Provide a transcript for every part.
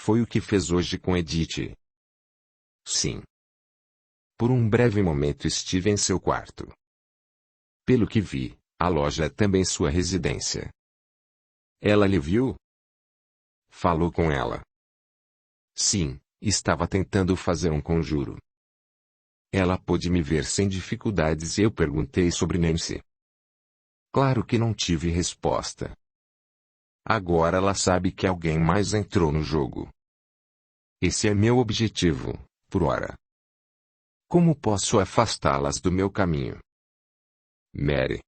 Foi o que fez hoje com Edith. Sim. Por um breve momento estive em seu quarto. Pelo que vi, a loja é também sua residência. Ela lhe viu? Falou com ela. Sim, estava tentando fazer um conjuro. Ela pôde me ver sem dificuldades e eu perguntei sobre Nancy. Claro que não tive resposta. Agora ela sabe que alguém mais entrou no jogo. Esse é meu objetivo, por ora. Como posso afastá-las do meu caminho? Mary.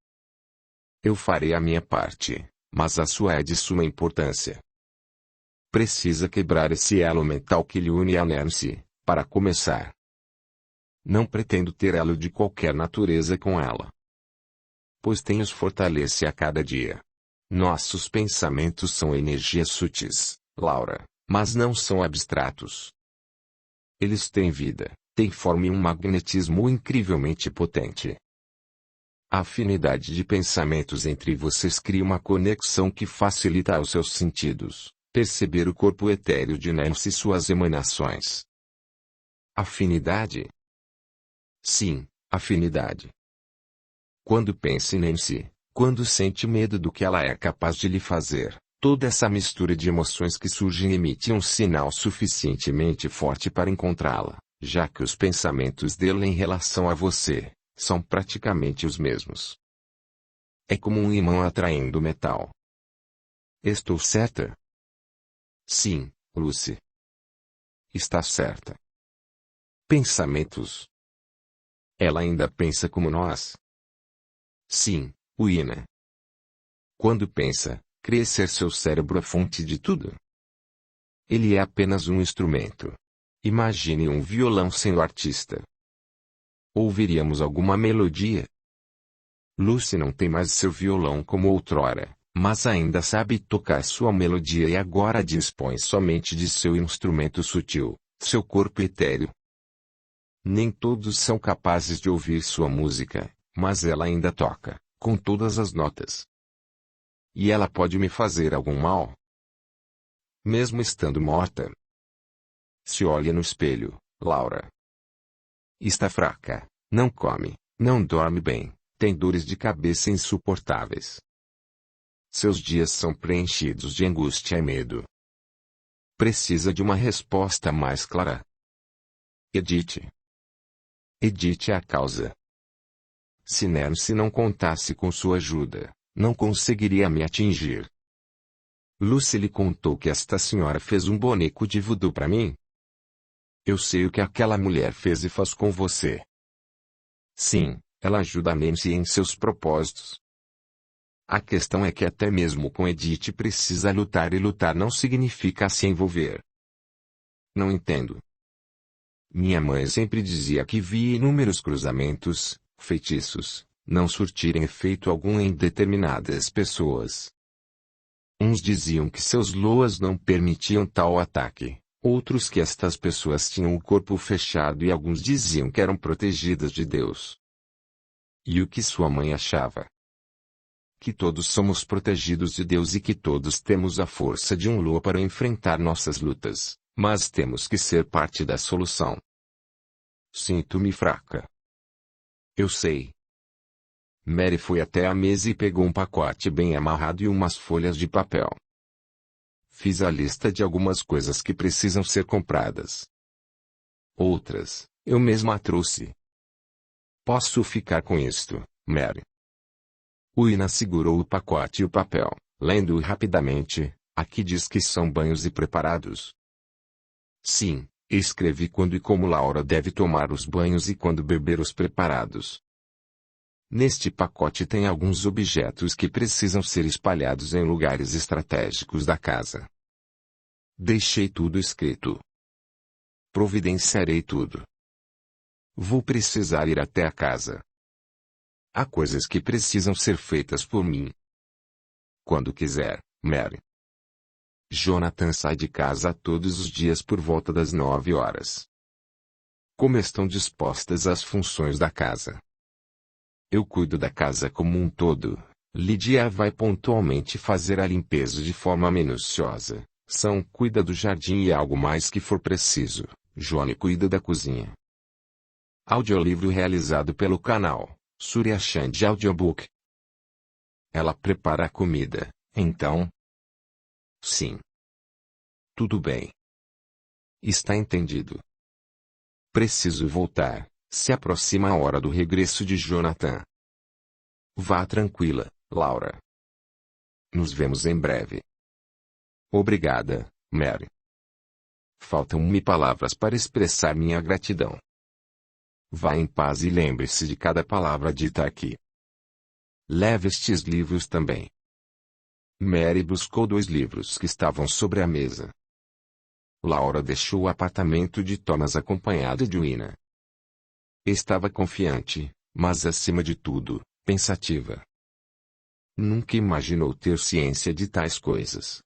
Eu farei a minha parte, mas a sua é de suma importância. Precisa quebrar esse elo mental que lhe une a Nancy, para começar. Não pretendo ter elo de qualquer natureza com ela. Pois tem-os fortalece a cada dia. Nossos pensamentos são energias sutis, Laura, mas não são abstratos. Eles têm vida, têm forma e um magnetismo incrivelmente potente. A afinidade de pensamentos entre vocês cria uma conexão que facilita aos seus sentidos perceber o corpo etéreo de Nancy e suas emanações. Afinidade? Sim, afinidade. Quando pensa em Nancy, quando sente medo do que ela é capaz de lhe fazer, toda essa mistura de emoções que surgem emite um sinal suficientemente forte para encontrá-la, já que os pensamentos dele em relação a você são praticamente os mesmos. É como um imã atraindo metal. Estou certa? Sim, Lucy. Está certa. Pensamentos. Ela ainda pensa como nós? Sim, Uina. Quando pensa, crê ser seu cérebro a fonte de tudo. Ele é apenas um instrumento. Imagine um violão sem o artista. Ouviríamos alguma melodia? Lucy não tem mais seu violão como outrora, mas ainda sabe tocar sua melodia e agora dispõe somente de seu instrumento sutil, seu corpo etéreo. Nem todos são capazes de ouvir sua música, mas ela ainda toca, com todas as notas. E ela pode me fazer algum mal? Mesmo estando morta. Se olha no espelho, Laura. Está fraca, não come, não dorme bem, tem dores de cabeça insuportáveis. Seus dias são preenchidos de angústia e medo. Precisa de uma resposta mais clara. Edith. Edith é a causa. Se Nancy não contasse com sua ajuda, não conseguiria me atingir. Lucy lhe contou que esta senhora fez um boneco de voodoo para mim? Eu sei o que aquela mulher fez e faz com você. Sim, ela ajuda a Nancy em seus propósitos. A questão é que até mesmo com Edith precisa lutar e lutar não significa se envolver. Não entendo. Minha mãe sempre dizia que via inúmeros cruzamentos, feitiços, não surtirem efeito algum em determinadas pessoas. Uns diziam que seus loas não permitiam tal ataque, outros que estas pessoas tinham o corpo fechado e alguns diziam que eram protegidas de Deus. E o que sua mãe achava? Que todos somos protegidos de Deus e que todos temos a força de um loa para enfrentar nossas lutas, mas temos que ser parte da solução. Sinto-me fraca. Eu sei. Mary foi até a mesa e pegou um pacote bem amarrado e umas folhas de papel. Fiz a lista de algumas coisas que precisam ser compradas. Outras, eu mesma trouxe. Posso ficar com isto, Mary? Uina segurou o pacote e o papel, lendo-o rapidamente. Aqui diz que são banhos e preparados. Sim, escrevi quando e como Laura deve tomar os banhos e quando beber os preparados. Neste pacote tem alguns objetos que precisam ser espalhados em lugares estratégicos da casa. Deixei tudo escrito. Providenciarei tudo. Vou precisar ir até a casa. Há coisas que precisam ser feitas por mim. Quando quiser, Mary. Jonathan sai de casa todos os dias por volta das 9 horas. Como estão dispostas as funções da casa? Eu cuido da casa como um todo. Lydia vai pontualmente fazer a limpeza de forma minuciosa, Sam cuida do jardim e algo mais que for preciso. Johnny cuida da cozinha. Audiolivro realizado pelo canal Surya Chand Audiobook. Ela prepara a comida, então? Sim. Tudo bem. Está entendido. Preciso voltar. Se aproxima a hora do regresso de Jonathan. Vá tranquila, Laura. Nos vemos em breve. Obrigada, Mary. Faltam-me palavras para expressar minha gratidão. Vá em paz e lembre-se de cada palavra dita aqui. Leve estes livros também. Mary buscou 2 livros que estavam sobre a mesa. Laura deixou o apartamento de Thomas acompanhada de Wina. Estava confiante, mas acima de tudo, pensativa. Nunca imaginou ter ciência de tais coisas.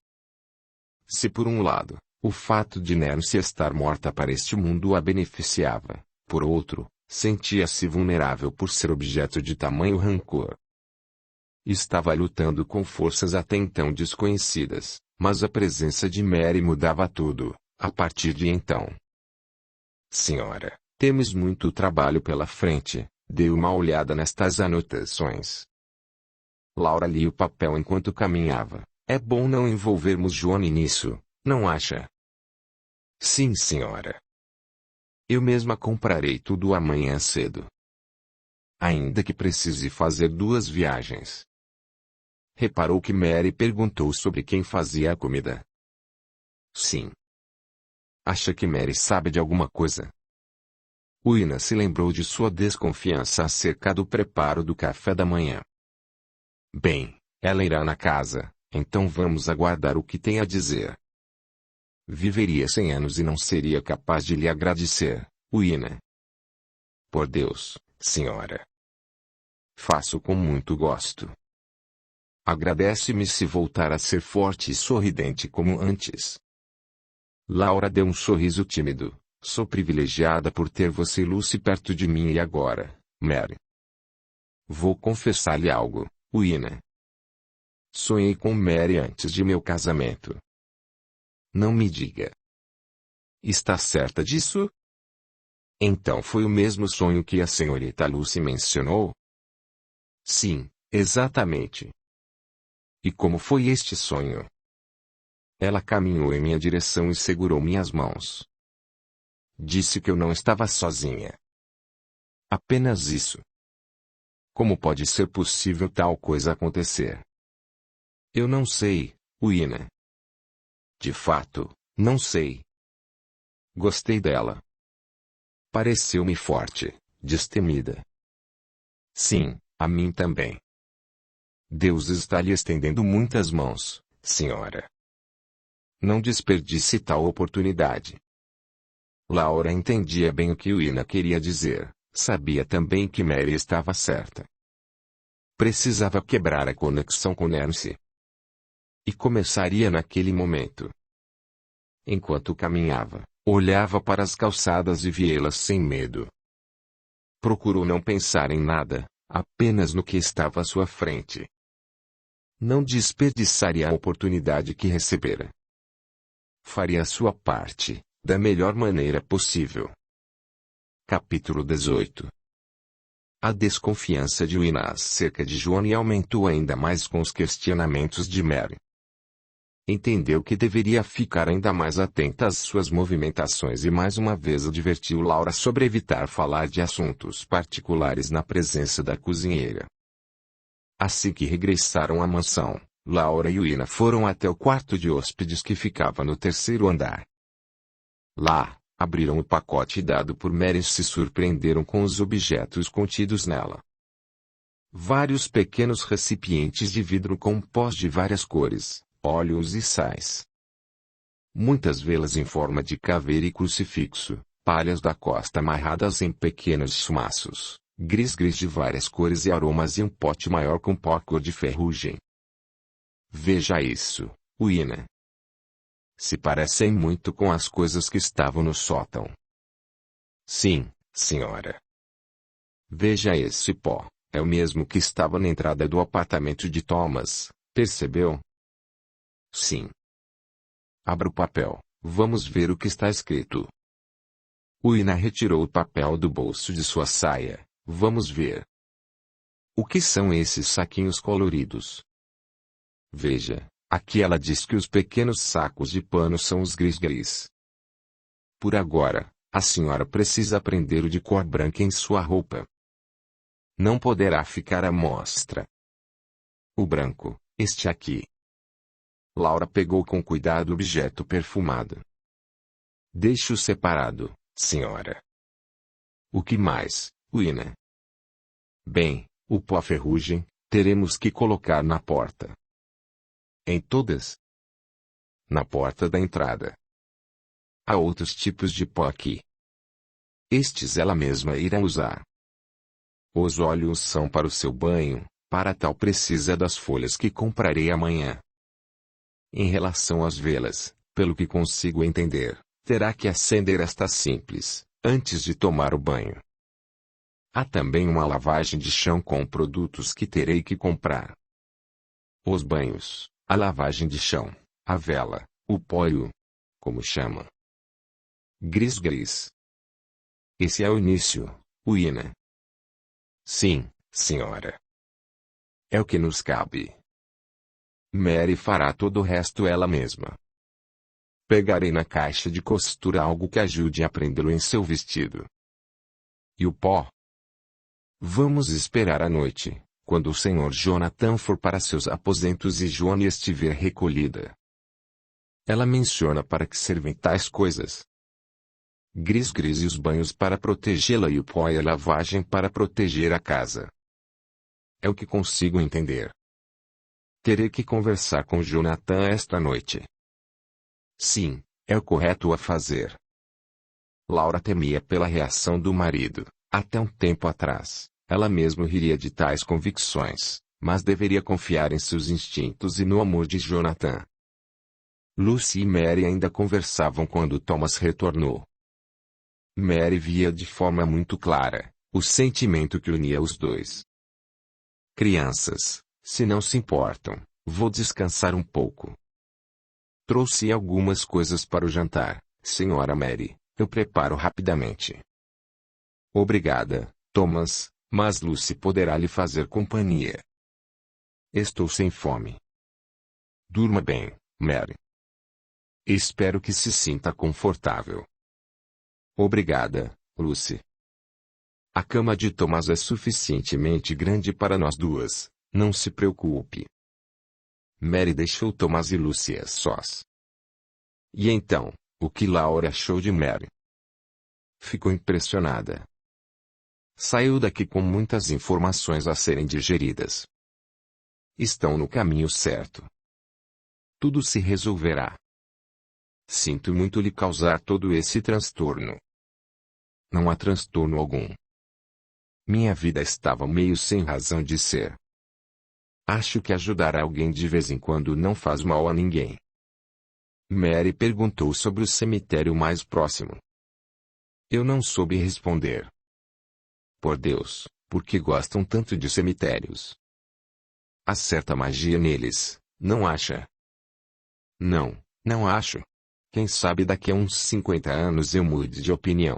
Se por um lado, o fato de Nancy estar morta para este mundo a beneficiava, por outro, sentia-se vulnerável por ser objeto de tamanho rancor. Estava lutando com forças até então desconhecidas, mas a presença de Mary mudava tudo, a partir de então. Senhora, temos muito trabalho pela frente, dê uma olhada nestas anotações. Laura lia o papel enquanto caminhava. É bom não envolvermos Johnny nisso, não acha? Sim, senhora. Eu mesma comprarei tudo amanhã cedo. Ainda que precise fazer 2 viagens. Reparou que Mary perguntou sobre quem fazia a comida. Sim. Acha que Mary sabe de alguma coisa? Wina se lembrou de sua desconfiança acerca do preparo do café da manhã. Bem, ela irá na casa, então vamos aguardar o que tem a dizer. Viveria 100 anos e não seria capaz de lhe agradecer, Wina. Por Deus, senhora. Faço com muito gosto. Agradece-me se voltar a ser forte e sorridente como antes. Laura deu um sorriso tímido. Sou privilegiada por ter você e Lucy perto de mim e agora, Mary. Vou confessar-lhe algo, Wina. Sonhei com Mary antes de meu casamento. Não me diga. Está certa disso? Então foi o mesmo sonho que a senhorita Lucy mencionou? Sim, exatamente. E como foi este sonho? Ela caminhou em minha direção e segurou minhas mãos. Disse que eu não estava sozinha. Apenas isso. Como pode ser possível tal coisa acontecer? Eu não sei, Wina. De fato, não sei. Gostei dela. Pareceu-me forte, destemida. Sim, a mim também. Deus está lhe estendendo muitas mãos, senhora. Não desperdice tal oportunidade. Laura entendia bem o que Wina queria dizer, sabia também que Mary estava certa. Precisava quebrar a conexão com Nancy. E começaria naquele momento. Enquanto caminhava, olhava para as calçadas e via-las sem medo. Procurou não pensar em nada, apenas no que estava à sua frente. Não desperdiçaria a oportunidade que recebera. Faria a sua parte, da melhor maneira possível. Capítulo 18. A desconfiança de Wina acerca de Johnny aumentou ainda mais com os questionamentos de Mary. Entendeu que deveria ficar ainda mais atenta às suas movimentações e mais uma vez advertiu Laura sobre evitar falar de assuntos particulares na presença da cozinheira. Assim que regressaram à mansão, Laura e Wina foram até o quarto de hóspedes que ficava no 3º andar. Lá, abriram o pacote dado por Mary e se surpreenderam com os objetos contidos nela. Vários pequenos recipientes de vidro com pós de várias cores, óleos e sais. Muitas velas em forma de caveira e crucifixo, palhas da costa amarradas em pequenos chumaços, gris de várias cores e aromas e um pote maior com pó cor de ferrugem. Veja isso, Wina. Se parecem muito com as coisas que estavam no sótão. Sim, senhora. Veja esse pó, é o mesmo que estava na entrada do apartamento de Thomas, percebeu? Sim. Abra o papel, vamos ver o que está escrito. Uina retirou o papel do bolso de sua saia. Vamos ver. O que são esses saquinhos coloridos? Veja, aqui ela diz que os pequenos sacos de pano são os gris-gris. Por agora, a senhora precisa aprender o de cor branca em sua roupa. Não poderá ficar à mostra. O branco, este aqui. Laura pegou com cuidado o objeto perfumado. Deixe-o separado, senhora. O que mais, Uina? Bem, o pó ferrugem, teremos que colocar na porta. Em todas? Na porta da entrada. Há outros tipos de pó aqui. Estes ela mesma irá usar. Os óleos são para o seu banho, para tal precisa das folhas que comprarei amanhã. Em relação às velas, pelo que consigo entender, terá que acender esta simples, antes de tomar o banho. Há também uma lavagem de chão com produtos que terei que comprar. Os banhos, a lavagem de chão, a vela, o pó e o... como chama? Gris-gris. Esse é o início, Uina. Sim, senhora. É o que nos cabe. Mary fará todo o resto ela mesma. Pegarei na caixa de costura algo que ajude a prendê-lo em seu vestido. E o pó? Vamos esperar a noite, quando o Sr. Jonathan for para seus aposentos e Johnny estiver recolhida. Ela menciona para que servem tais coisas. Gris-gris e os banhos para protegê-la e o pó e a lavagem para proteger a casa. É o que consigo entender. Terei que conversar com Jonathan esta noite. Sim, é o correto a fazer. Laura temia pela reação do marido. Até um tempo atrás, ela mesma riria de tais convicções, mas deveria confiar em seus instintos e no amor de Jonathan. Lucy e Mary ainda conversavam quando Thomas retornou. Mary via de forma muito clara o sentimento que unia os dois. Crianças, se não se importam, vou descansar um pouco. Trouxe algumas coisas para o jantar, Sra. Mary, eu preparo rapidamente. Obrigada, Thomas, mas Lucy poderá lhe fazer companhia. Estou sem fome. Durma bem, Mary. Espero que se sinta confortável. Obrigada, Lucy. A cama de Thomas é suficientemente grande para nós duas, não se preocupe. Mary deixou Thomas e Lucy a sós. E então, o que Laura achou de Mary? Ficou impressionada. Saiu daqui com muitas informações a serem digeridas. Estão no caminho certo. Tudo se resolverá. Sinto muito lhe causar todo esse transtorno. Não há transtorno algum. Minha vida estava meio sem razão de ser. Acho que ajudar alguém de vez em quando não faz mal a ninguém. Mary perguntou sobre o cemitério mais próximo. Eu não soube responder. Por Deus, por que gostam tanto de cemitérios? Há certa magia neles, não acha? Não, não acho. Quem sabe daqui a uns 50 anos eu mude de opinião.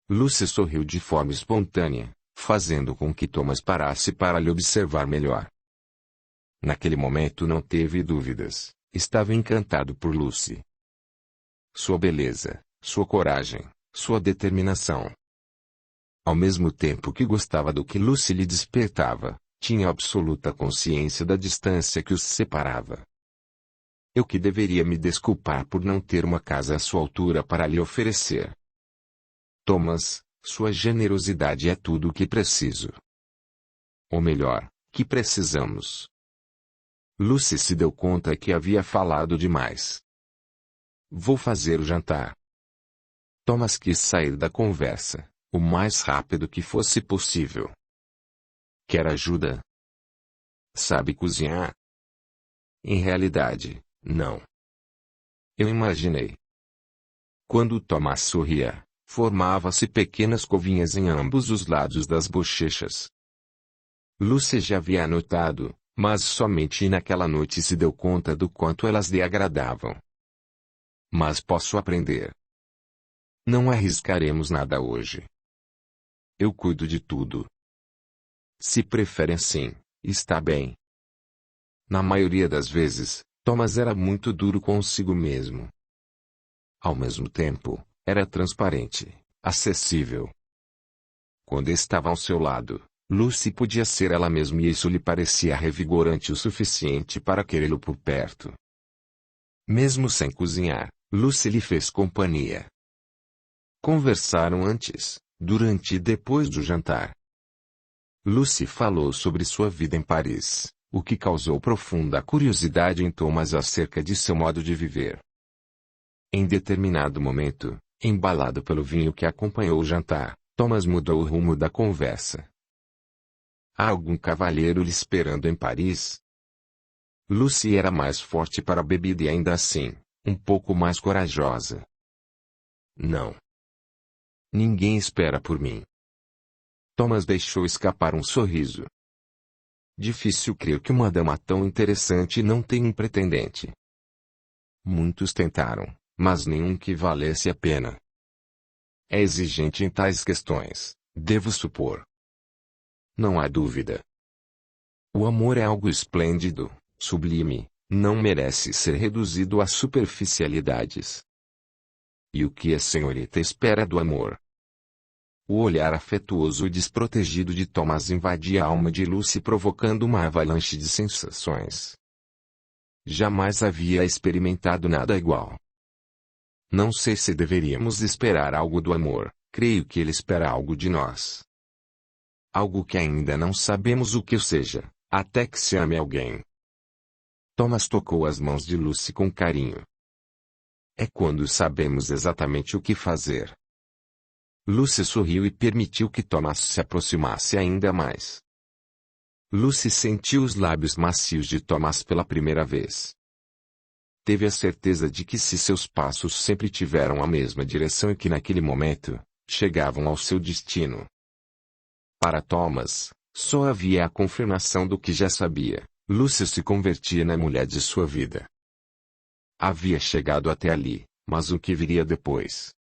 Lucy sorriu de forma espontânea, fazendo com que Thomas parasse para lhe observar melhor. Naquele momento não teve dúvidas, estava encantado por Lucy. Sua beleza, sua coragem, sua determinação. Ao mesmo tempo que gostava do que Lucy lhe despertava, tinha absoluta consciência da distância que os separava. Eu que deveria me desculpar por não ter uma casa à sua altura para lhe oferecer. Thomas, sua generosidade é tudo o que preciso. Ou melhor, que precisamos. Lucy se deu conta que havia falado demais. Vou fazer o jantar. Thomas quis sair da conversa, o mais rápido que fosse possível. Quer ajuda? Sabe cozinhar? Em realidade, não. Eu imaginei. Quando Thomas sorria, formava-se pequenas covinhas em ambos os lados das bochechas. Lucy já havia notado, mas somente naquela noite se deu conta do quanto elas lhe agradavam. mas posso aprender. Não arriscaremos nada hoje. Eu cuido de tudo. Se prefere assim, está bem. Na maioria das vezes, Thomas era muito duro consigo mesmo. Ao mesmo tempo, era transparente, acessível. Quando estava ao seu lado, Lucy podia ser ela mesma e isso lhe parecia revigorante o suficiente para querê-lo por perto. Mesmo sem cozinhar, Lucy lhe fez companhia. Conversaram antes, durante e depois do jantar. Lucy falou sobre sua vida em Paris, o que causou profunda curiosidade em Thomas acerca de seu modo de viver. Em determinado momento, embalado pelo vinho que acompanhou o jantar, Thomas mudou o rumo da conversa. Há algum cavalheiro lhe esperando em Paris? Lucy era mais forte para a bebida e ainda assim, um pouco mais corajosa. Não. Ninguém espera por mim. Thomas deixou escapar um sorriso. Difícil crer que uma dama tão interessante não tenha um pretendente. Muitos tentaram, mas nenhum que valesse a pena. É exigente em tais questões, devo supor. Não há dúvida. O amor é algo esplêndido, sublime, não merece ser reduzido a superficialidades. E o que a senhorita espera do amor? O olhar afetuoso e desprotegido de Thomas invadia a alma de Lucy provocando uma avalanche de sensações. Jamais havia experimentado nada igual. Não sei se deveríamos esperar algo do amor, creio que ele espera algo de nós. Algo que ainda não sabemos o que seja, até que se ame alguém. Thomas tocou as mãos de Lucy com carinho. É quando sabemos exatamente o que fazer. Lucy sorriu e permitiu que Thomas se aproximasse ainda mais. Lucy sentiu os lábios macios de Thomas pela primeira vez. Teve a certeza de que se seus passos sempre tiveram a mesma direção e que naquele momento, chegavam ao seu destino. Para Thomas, só havia a confirmação do que já sabia. Lucy se convertia na mulher de sua vida. Havia chegado até ali, mas o que viria depois?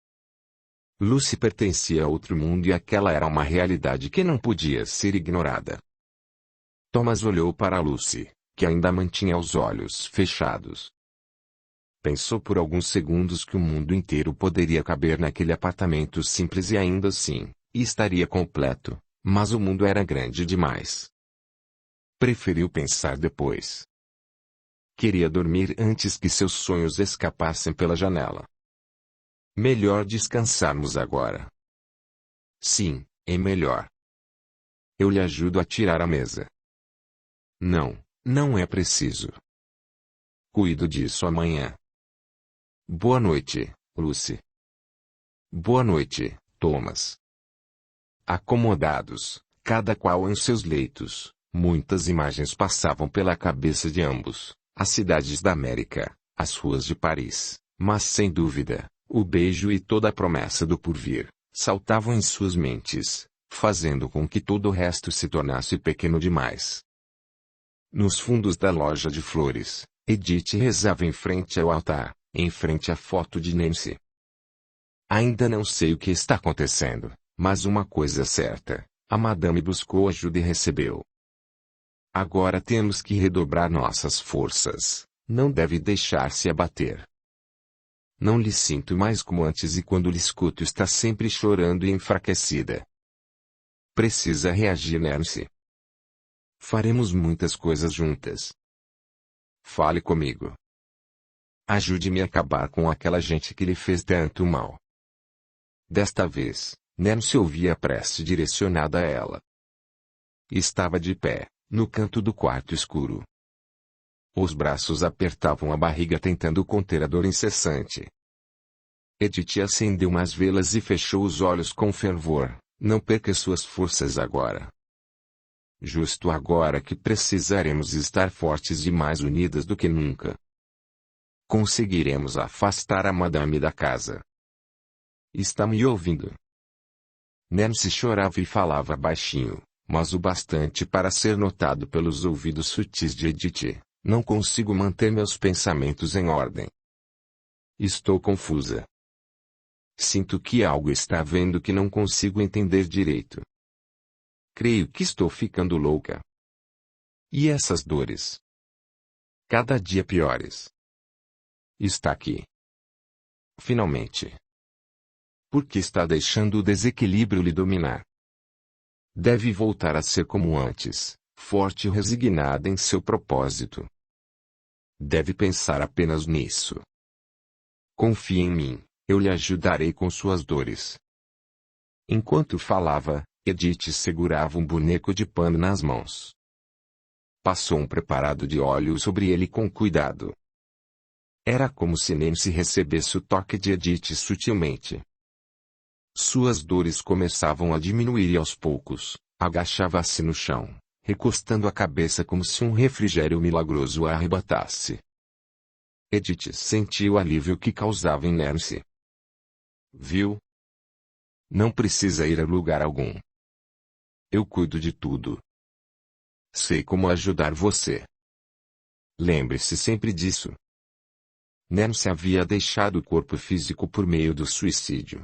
Lucy pertencia a outro mundo e aquela era uma realidade que não podia ser ignorada. Thomas olhou para Lucy, que ainda mantinha os olhos fechados. Pensou por alguns segundos que o mundo inteiro poderia caber naquele apartamento simples e ainda assim, estaria completo, mas o mundo era grande demais. Preferiu pensar depois. Queria dormir antes que seus sonhos escapassem pela janela. Melhor descansarmos agora. Sim, é melhor. Eu lhe ajudo a tirar a mesa. Não, não é preciso. Cuido disso amanhã. Boa noite, Lucy. Boa noite, Thomas. Acomodados, cada qual em seus leitos, muitas imagens passavam pela cabeça de ambos, as cidades da América, as ruas de Paris, mas sem dúvida, o beijo e toda a promessa do porvir, saltavam em suas mentes, fazendo com que todo o resto se tornasse pequeno demais. Nos fundos da loja de flores, Edith rezava em frente ao altar, em frente à foto de Nancy. Ainda não sei o que está acontecendo, mas uma coisa é certa, a madame buscou ajuda e recebeu. Agora temos que redobrar nossas forças, não deve deixar-se abater. Não lhe sinto mais como antes e quando lhe escuto está sempre chorando e enfraquecida. Precisa reagir, Nancy. Faremos muitas coisas juntas. Fale comigo. Ajude-me a acabar com aquela gente que lhe fez tanto mal. Desta vez, Nancy ouvia a prece direcionada a ela. Estava de pé, no canto do quarto escuro. Os braços apertavam a barriga tentando conter a dor incessante. Edith acendeu umas velas e fechou os olhos com fervor. Não perca suas forças agora. Justo agora que precisaremos estar fortes e mais unidas do que nunca. Conseguiremos afastar a madame da casa. Está me ouvindo? Nancy chorava e falava baixinho, mas o bastante para ser notado pelos ouvidos sutis de Edith. Não consigo manter meus pensamentos em ordem. Estou confusa. Sinto que algo está vendo que não consigo entender direito. Creio que estou ficando louca. E essas dores? Cada dia piores. Está aqui. Finalmente. Por que está deixando o desequilíbrio lhe dominar? Deve voltar a ser como antes, forte e resignada em seu propósito. Deve pensar apenas nisso. Confie em mim, eu lhe ajudarei com suas dores. Enquanto falava, Edith segurava um boneco de pano nas mãos. Passou um preparado de óleo sobre ele com cuidado. Era como se Nancy recebesse o toque de Edith sutilmente. Suas dores começavam a diminuir e aos poucos, agachava-se no chão, recostando a cabeça como se um refrigério milagroso a arrebatasse. Edith sentiu o alívio que causava em Nancy. Viu? Não precisa ir a lugar algum. Eu cuido de tudo. Sei como ajudar você. Lembre-se sempre disso. Nancy havia deixado o corpo físico por meio do suicídio.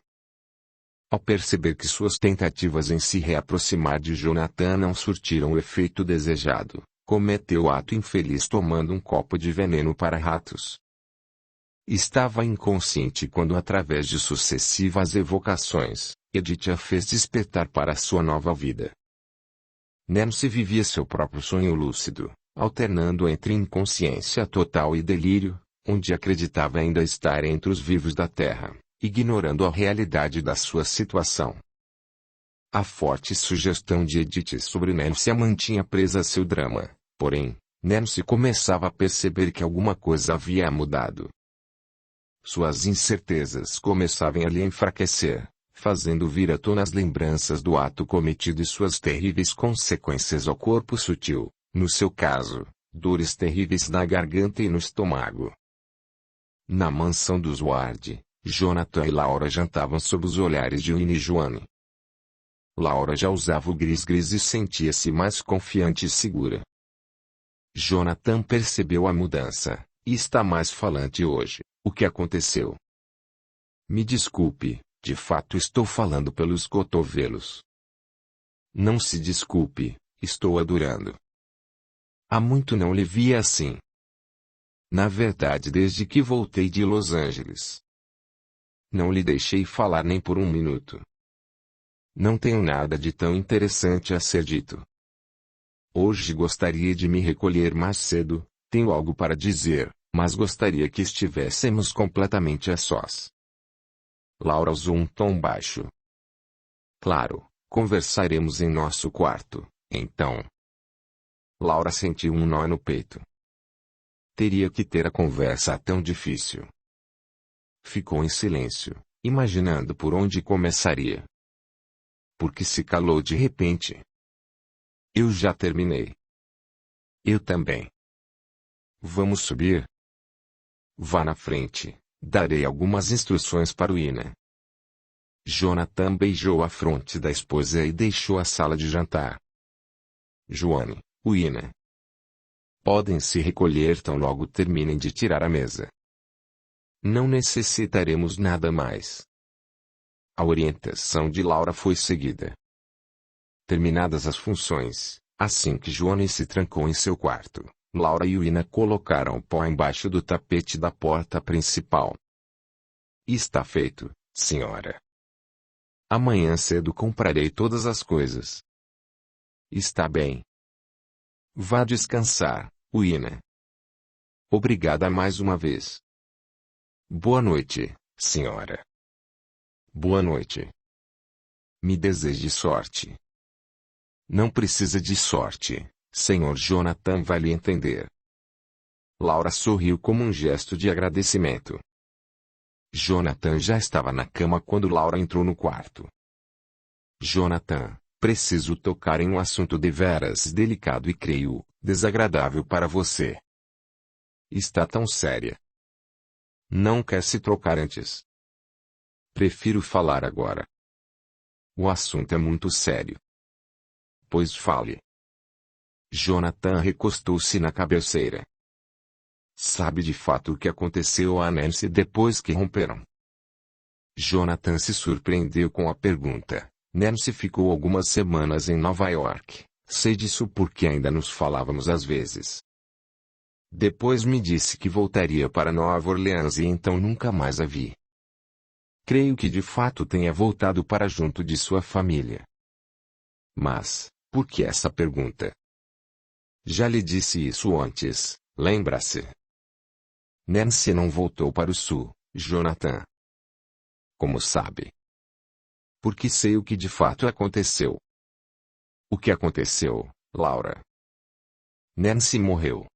Ao perceber que suas tentativas em se reaproximar de Jonathan não surtiram o efeito desejado, cometeu o ato infeliz tomando um copo de veneno para ratos. Estava inconsciente quando, através de sucessivas evocações, Edith a fez despertar para sua nova vida. Nancy vivia seu próprio sonho lúcido, alternando entre inconsciência total e delírio, onde acreditava ainda estar entre os vivos da Terra, ignorando a realidade da sua situação. A forte sugestão de Edith sobre Nancy a mantinha presa a seu drama, porém, Nancy começava a perceber que alguma coisa havia mudado. Suas incertezas começavam a lhe enfraquecer, fazendo vir à tona as lembranças do ato cometido e suas terríveis consequências ao corpo sutil, no seu caso, dores terríveis na garganta e no estômago. Na mansão dos Ward, Jonathan e Laura jantavam sob os olhares de Winnie e Joanne. Laura já usava o gris-gris e sentia-se mais confiante e segura. Jonathan percebeu a mudança, e está mais falante hoje. O que aconteceu? Me desculpe, de fato estou falando pelos cotovelos. Não se desculpe, estou adorando. Há muito não lhe via assim. Na verdade, desde que voltei de Los Angeles. Não lhe deixei falar nem por um minuto. Não tenho nada de tão interessante a ser dito. Hoje gostaria de me recolher mais cedo, tenho algo para dizer, mas gostaria que estivéssemos completamente a sós. Laura usou um tom baixo. Claro, conversaremos em nosso quarto, então. Laura sentiu um nó no peito. Teria que ter a conversa tão difícil. Ficou em silêncio, imaginando por onde começaria. Porque se calou de repente. Eu já terminei. Eu também. Vamos subir? Vá na frente, darei algumas instruções para o Ina. Jonathan beijou a fronte da esposa e deixou a sala de jantar. Joanne, o Ina. Podem se recolher tão logo terminem de tirar a mesa. Não necessitaremos nada mais. A orientação de Laura foi seguida. Terminadas as funções, assim que Joanne se trancou em seu quarto, Laura e Ina colocaram o pó embaixo do tapete da porta principal. Está feito, senhora. Amanhã cedo comprarei todas as coisas. Está bem. Vá descansar, Ina. Obrigada mais uma vez. Boa noite, senhora. Boa noite. Me deseje sorte. Não precisa de sorte, senhor Jonathan vai lhe entender. Laura sorriu como um gesto de agradecimento. Jonathan já estava na cama quando Laura entrou no quarto. Jonathan, preciso tocar em um assunto deveras delicado e creio, desagradável para você. Está tão séria. Não quer se trocar antes? Prefiro falar agora. O assunto é muito sério. Pois fale. Jonathan recostou-se na cabeceira. Sabe de fato o que aconteceu a Nancy depois que romperam? Jonathan se surpreendeu com a pergunta. Nancy ficou algumas semanas em Nova York. Sei disso porque ainda nos falávamos às vezes. Depois me disse que voltaria para Nova Orleans e então nunca mais a vi. Creio que de fato tenha voltado para junto de sua família. Mas, por que essa pergunta? Já lhe disse isso antes, lembra-se? Nancy não voltou para o sul, Jonathan. Como sabe? Porque sei o que de fato aconteceu. O que aconteceu, Laura? Nancy morreu.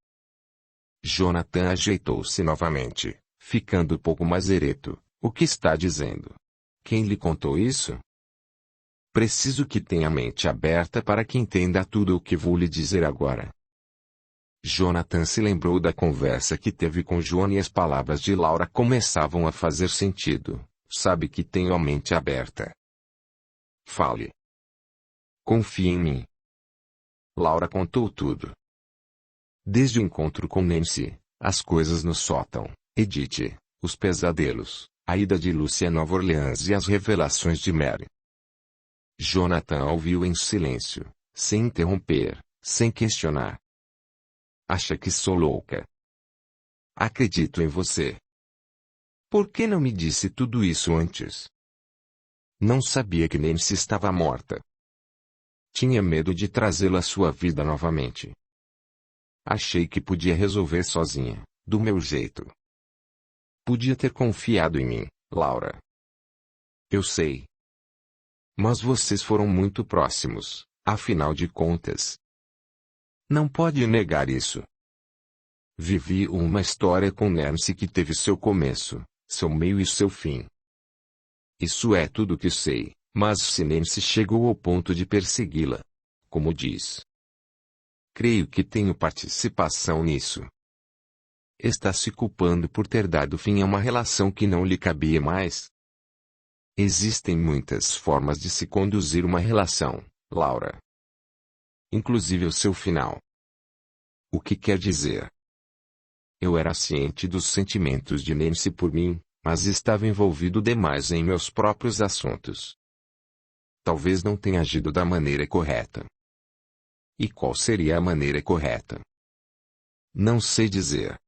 Jonathan ajeitou-se novamente, ficando pouco mais ereto. O que está dizendo? Quem lhe contou isso? Preciso que tenha a mente aberta para que entenda tudo o que vou lhe dizer agora. Jonathan se lembrou da conversa que teve com Joan e as palavras de Laura começavam a fazer sentido. Sabe que tenho a mente aberta. Fale. Confie em mim. Laura contou tudo. Desde o encontro com Nancy, as coisas no sótão, Edith, os pesadelos, a ida de Lucy a Nova Orleans e as revelações de Mary. Jonathan ouviu em silêncio, sem interromper, sem questionar. Acha que sou louca? Acredito em você. Por que não me disse tudo isso antes? Não sabia que Nancy estava morta. Tinha medo de trazê-la à sua vida novamente. Achei que podia resolver sozinha, do meu jeito. Podia ter confiado em mim, Laura. Eu sei. Mas vocês foram muito próximos, afinal de contas. Não pode negar isso. Vivi uma história com Nancy que teve seu começo, seu meio e seu fim. Isso é tudo que sei, mas se Nancy chegou ao ponto de persegui-la, como diz. Creio que tenho participação nisso. Está se culpando por ter dado fim a uma relação que não lhe cabia mais? Existem muitas formas de se conduzir uma relação, Laura. Inclusive o seu final. O que quer dizer? Eu era ciente dos sentimentos de Nancy por mim, mas estava envolvido demais em meus próprios assuntos. Talvez não tenha agido da maneira correta. E qual seria a maneira correta? Não sei dizer.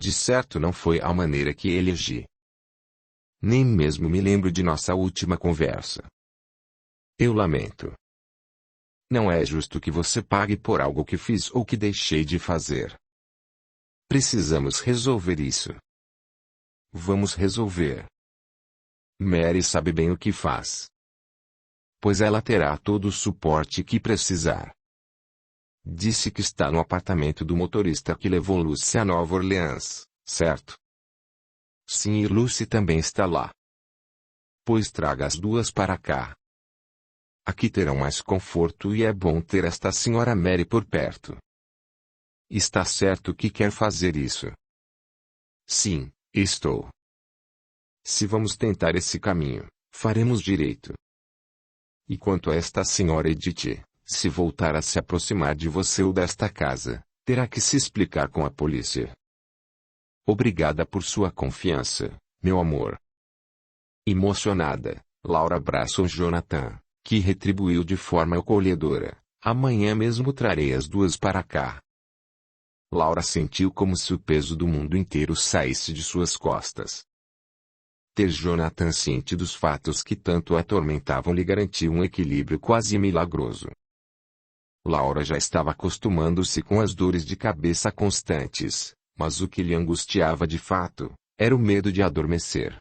De certo não foi a maneira que elegi. Nem mesmo me lembro de nossa última conversa. Eu lamento. Não é justo que você pague por algo que fiz ou que deixei de fazer. Precisamos resolver isso. Vamos resolver. Mary sabe bem o que faz. Pois ela terá todo o suporte que precisar. Disse que está no apartamento do motorista que levou Lucy a Nova Orleans, certo? Sim, e Lucy também está lá. Pois traga as duas para cá. Aqui terão mais conforto e é bom ter esta senhora Mary por perto. Está certo que quer fazer isso? Sim, estou. Se vamos tentar esse caminho, faremos direito. E quanto a esta senhora Edith, se voltar a se aproximar de você ou desta casa, terá que se explicar com a polícia. Obrigada por sua confiança, meu amor. Emocionada, Laura abraçou Jonathan, que retribuiu de forma acolhedora. Amanhã mesmo trarei as duas para cá. Laura sentiu como se o peso do mundo inteiro saísse de suas costas. Ter Jonathan ciente dos fatos que tanto a atormentavam lhe garantiu um equilíbrio quase milagroso. Laura já estava acostumando-se com as dores de cabeça constantes, mas o que lhe angustiava de fato, era o medo de adormecer.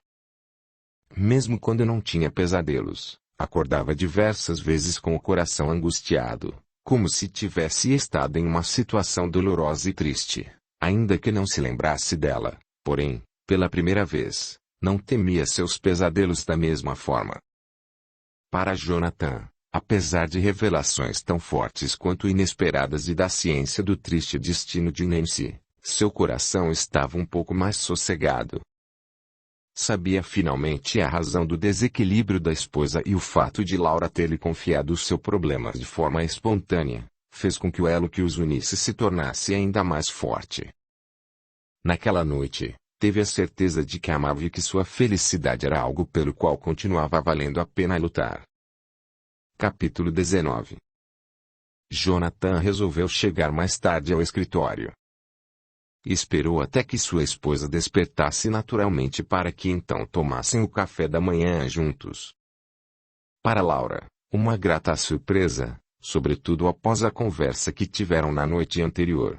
Mesmo quando não tinha pesadelos, acordava diversas vezes com o coração angustiado, como se tivesse estado em uma situação dolorosa e triste, ainda que não se lembrasse dela, porém, pela primeira vez, não temia seus pesadelos da mesma forma. Para Jonathan, apesar de revelações tão fortes quanto inesperadas e da ciência do triste destino de Nancy, seu coração estava um pouco mais sossegado. Sabia finalmente a razão do desequilíbrio da esposa e o fato de Laura ter lhe confiado o seu problema de forma espontânea, fez com que o elo que os unisse se tornasse ainda mais forte. Naquela noite, teve a certeza de que amava e que sua felicidade era algo pelo qual continuava valendo a pena lutar. Capítulo 19. Jonathan resolveu chegar mais tarde ao escritório. Esperou até que sua esposa despertasse naturalmente para que então tomassem o café da manhã juntos. Para Laura, uma grata surpresa, sobretudo após a conversa que tiveram na noite anterior.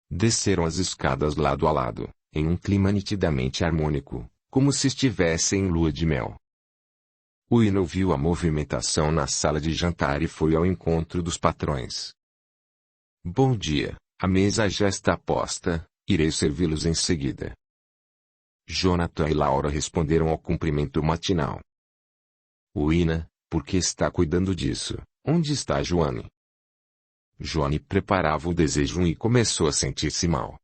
Desceram as escadas lado a lado, em um clima nitidamente harmônico, como se estivessem em lua de mel. Uino viu a movimentação na sala de jantar e foi ao encontro dos patrões. Bom dia, a mesa já está posta, irei servi-los em seguida. Jonathan e Laura responderam ao cumprimento matinal. Uina, por que está cuidando disso? Onde está Joane? Joane preparava o desejo e começou a sentir-se mal.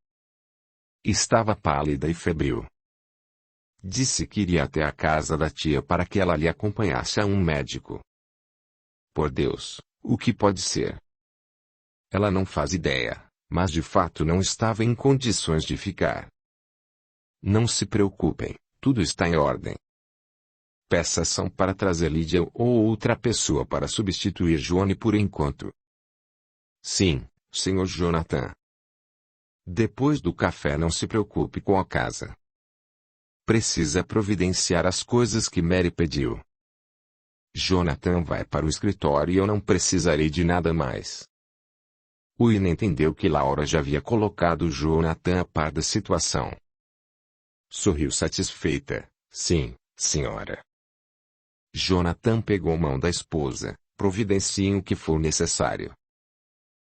Estava pálida e febril. Disse que iria até a casa da tia para que ela lhe acompanhasse a um médico. Por Deus, o que pode ser? Ela não faz ideia, mas de fato não estava em condições de ficar. Não se preocupem, tudo está em ordem. Peças são para trazer Lídia ou outra pessoa para substituir Joane por enquanto. Sim, Sr. Jonathan. Depois do café não se preocupe com a casa. Precisa providenciar as coisas que Mary pediu. Jonathan vai para o escritório e eu não precisarei de nada mais. Uina entendeu que Laura já havia colocado Jonathan a par da situação. Sorriu satisfeita. Sim, senhora. Jonathan pegou a mão da esposa. Providenciem o que for necessário.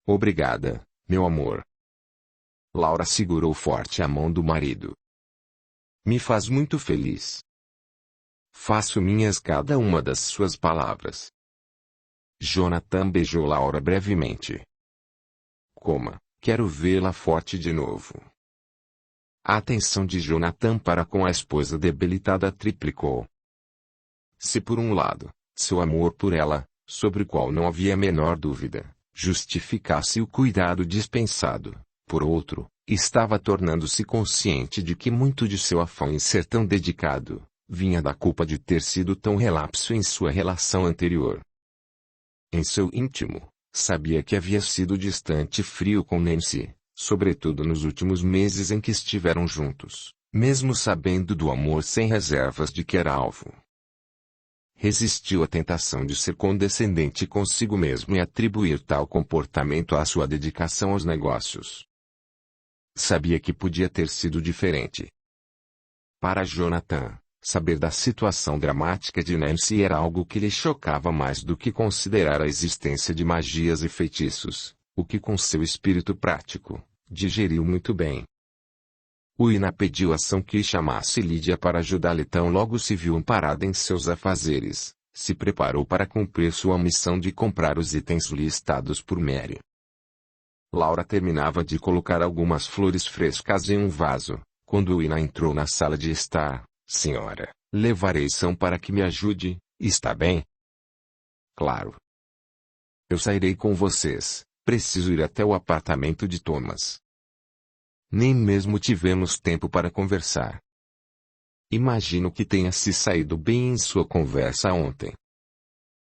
Obrigada, meu amor. Laura segurou forte a mão do marido. Me faz muito feliz. Faço minhas cada uma das suas palavras. Jonathan beijou Laura brevemente. Coma, quero vê-la forte de novo. A atenção de Jonathan para com a esposa debilitada triplicou. Se por um lado, seu amor por ela, sobre o qual não havia a menor dúvida, justificasse o cuidado dispensado, por outro, estava tornando-se consciente de que muito de seu afã em ser tão dedicado, vinha da culpa de ter sido tão relapso em sua relação anterior. Em seu íntimo, sabia que havia sido distante e frio com Nancy, sobretudo nos últimos meses em que estiveram juntos, mesmo sabendo do amor sem reservas de que era alvo. Resistiu à tentação de ser condescendente consigo mesmo e atribuir tal comportamento à sua dedicação aos negócios. Sabia que podia ter sido diferente. Para Jonathan, saber da situação dramática de Nancy era algo que lhe chocava mais do que considerar a existência de magias e feitiços, o que com seu espírito prático, digeriu muito bem. Uina pediu a São que chamasse Lídia para ajudá-la e tão logo se viu amparada em seus afazeres, se preparou para cumprir sua missão de comprar os itens listados por Mary. Laura terminava de colocar algumas flores frescas em um vaso, quando Uina entrou na sala de estar. Senhora, levarei São para que me ajude, está bem? Claro. Eu sairei com vocês, preciso ir até o apartamento de Thomas. Nem mesmo tivemos tempo para conversar. Imagino que tenha se saído bem em sua conversa ontem.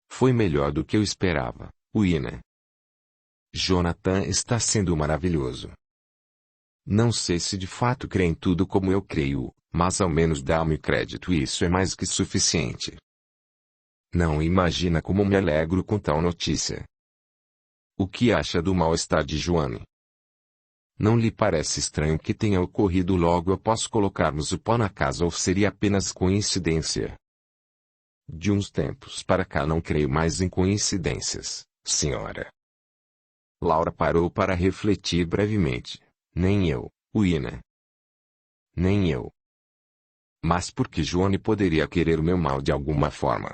Foi melhor do que eu esperava, Uina. Jonathan está sendo maravilhoso. Não sei se de fato crê em tudo como eu creio, mas ao menos dá-me crédito e isso é mais que suficiente. Não imagina como me alegro com tal notícia. O que acha do mal-estar de Joane? Não lhe parece estranho que tenha ocorrido logo após colocarmos o pó na casa ou seria apenas coincidência? De uns tempos para cá não creio mais em coincidências, senhora. Laura parou para refletir brevemente. Nem eu, Uina. Nem eu. Mas por que Joane poderia querer o meu mal de alguma forma?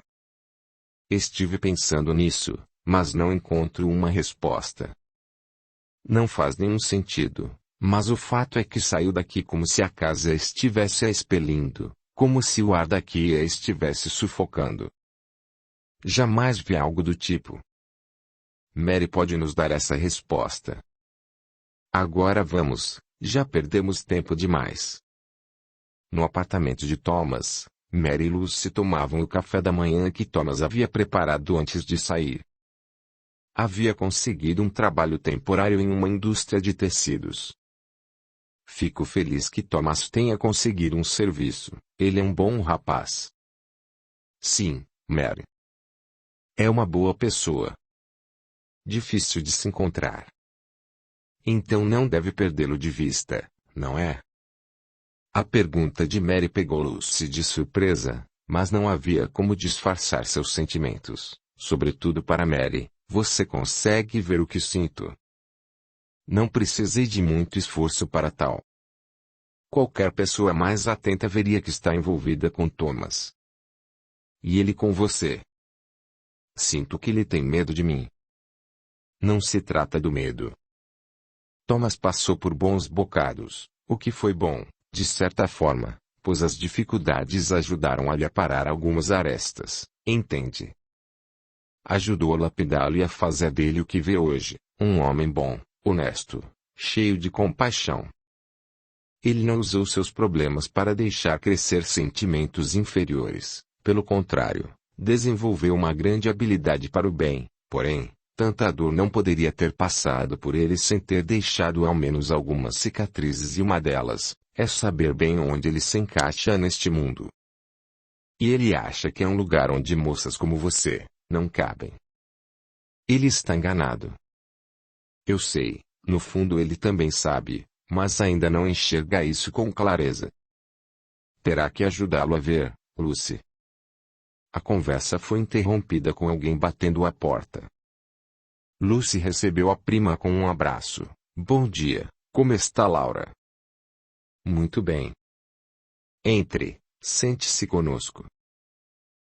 Estive pensando nisso, mas não encontro uma resposta. Não faz nenhum sentido, mas o fato é que saiu daqui como se a casa estivesse a expelindo, como se o ar daqui a estivesse sufocando. Jamais vi algo do tipo. Mary pode nos dar essa resposta. Agora vamos, Já perdemos tempo demais. No apartamento de Thomas, Mary e Lucy tomavam o café da manhã que Thomas havia preparado antes de sair. Havia conseguido um trabalho temporário em uma indústria de tecidos. Fico feliz que Thomas tenha conseguido um serviço. Ele é um bom rapaz. Sim, Mary. É uma boa pessoa. Difícil de se encontrar. Então não deve perdê-lo de vista, não é? A pergunta de Mary pegou Lucy de surpresa, mas não havia como disfarçar seus sentimentos, sobretudo para Mary. Você consegue ver o que sinto? Não precisei de muito esforço para tal. Qualquer pessoa mais atenta veria que está envolvida com Thomas. E ele com você. Sinto que ele tem medo de mim. Não se trata do medo. Thomas passou por bons bocados, o que foi bom, de certa forma, pois as dificuldades ajudaram a lhe aparar algumas arestas, entende? Ajudou a lapidá-lo e a fazer dele o que vê hoje, um homem bom, honesto, cheio de compaixão. Ele não usou seus problemas para deixar crescer sentimentos inferiores, pelo contrário, desenvolveu uma grande habilidade para o bem, porém, tanta dor não poderia ter passado por ele sem ter deixado ao menos algumas cicatrizes e uma delas, é saber bem onde ele se encaixa neste mundo. E ele acha que é um lugar onde moças como você, não cabem. Ele está enganado. Eu sei, no fundo ele também sabe, mas ainda não enxerga isso com clareza. Terá que ajudá-lo a ver, Lucy. A conversa foi interrompida com alguém batendo à porta. Lucy recebeu a prima com um abraço. Bom dia, como está Laura? Muito bem. Entre, sente-se conosco.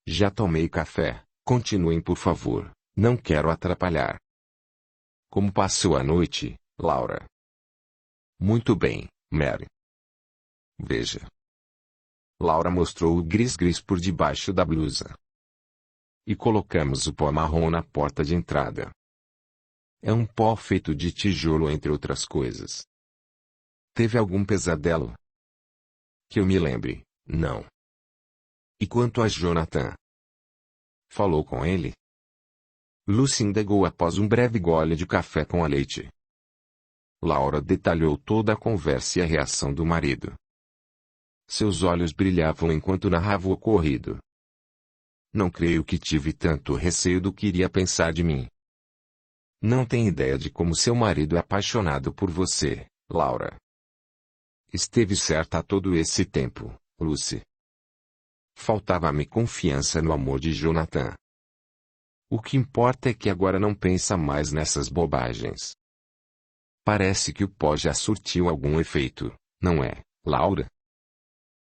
Já tomei café, continuem por favor, não quero atrapalhar. Como passou a noite, Laura? Muito bem, Mary. Veja. Laura mostrou o gris por debaixo da blusa. E colocamos o pó marrom na porta de entrada. É um pó feito de tijolo entre outras coisas. Teve algum pesadelo? Que eu me lembre, não. E quanto a Jonathan? Falou com ele? Lucy indagou após um breve gole de café com a leite. Laura detalhou toda a conversa e a reação do marido. Seus olhos brilhavam enquanto narrava o ocorrido. Não creio que tive tanto receio do que iria pensar de mim. Não tem ideia de como seu marido é apaixonado por você, Laura. Esteve certa todo esse tempo, Lucy. Faltava-me confiança no amor de Jonathan. O que importa é que agora não pensa mais nessas bobagens. Parece que o pó já surtiu algum efeito, não é, Laura?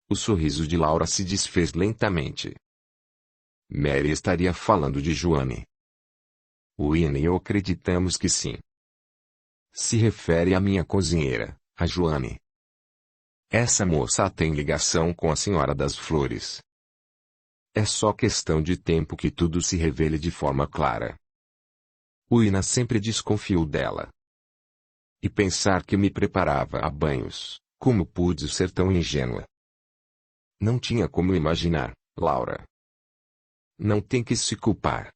O sorriso de Laura se desfez lentamente. Mary estaria falando de Joanne. Winnie e eu acreditamos que sim. Se refere à minha cozinheira, a Joanne. Essa moça tem ligação com a senhora das flores. É só questão de tempo que tudo se revele de forma clara. Winnie sempre desconfiou dela. E pensar que me preparava a banhos, como pude ser tão ingênua? Não tinha como imaginar, Laura. Não tem que se culpar.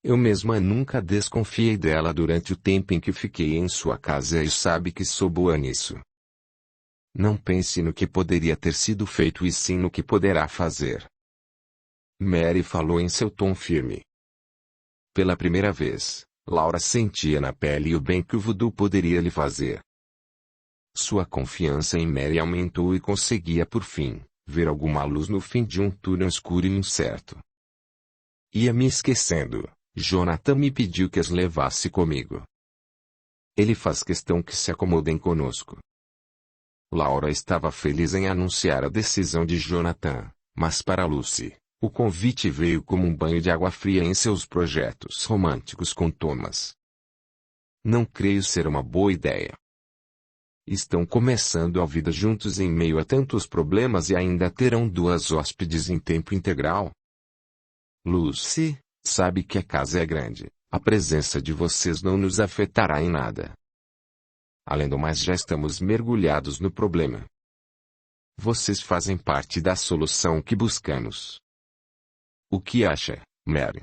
Eu mesma nunca desconfiei dela durante o tempo em que fiquei em sua casa e sabe que sou boa nisso. Não pense no que poderia ter sido feito e sim no que poderá fazer. Mary falou em seu tom firme. Pela primeira vez, Laura sentia na pele o bem que o voodoo poderia lhe fazer. Sua confiança em Mary aumentou e conseguia por fim, ver alguma luz no fim de um túnel escuro e incerto. Ia me esquecendo. Jonathan me pediu que as levasse comigo. Ele faz questão que se acomodem conosco. Laura estava feliz em anunciar a decisão de Jonathan, mas para Lucy, o convite veio como um banho de água fria em seus projetos românticos com Thomas. Não creio ser uma boa ideia. Estão começando a vida juntos em meio a tantos problemas e ainda terão duas hóspedes em tempo integral. Lucy, sabe que a casa é grande, a presença de vocês não nos afetará em nada. Além do mais, já estamos mergulhados no problema. Vocês fazem parte da solução que buscamos. O que acha, Mary?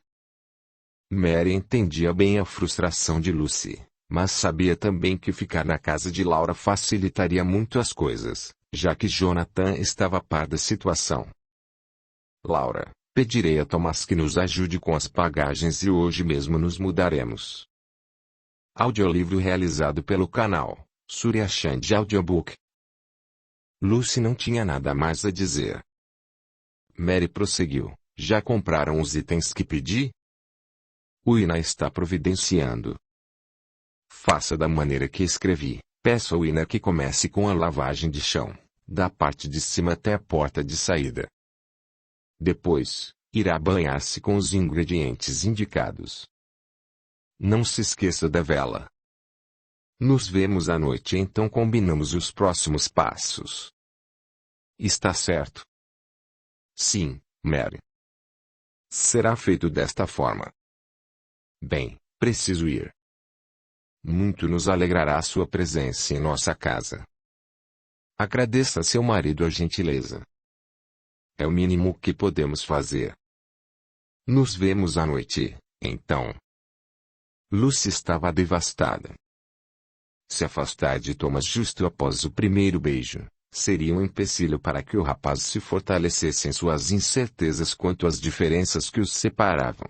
Mary entendia bem a frustração de Lucy, mas sabia também que ficar na casa de Laura facilitaria muito as coisas, já que Jonathan estava a par da situação. Laura, pedirei a Thomas que nos ajude com as bagagens e hoje mesmo nos mudaremos. Audiolivro realizado pelo canal Surya Chand Audiobook. Lucy não tinha nada mais a dizer. Mary prosseguiu. Já compraram os itens que pedi? O Ina está providenciando. Faça da maneira que escrevi. Peça ao Ina que comece com a lavagem de chão, da parte de cima até a porta de saída. Depois, irá banhar-se com os ingredientes indicados. Não se esqueça da vela. Nos vemos à noite, então combinamos os próximos passos. Está certo? Sim, Mary. Será feito desta forma. Bem, preciso ir. Muito nos alegrará a sua presença em nossa casa. Agradeça a seu marido a gentileza. É o mínimo que podemos fazer. Nos vemos à noite, então. Lucy estava devastada. Se afastar de Thomas justo após o primeiro beijo seria um empecilho para que o rapaz se fortalecesse em suas incertezas quanto às diferenças que os separavam.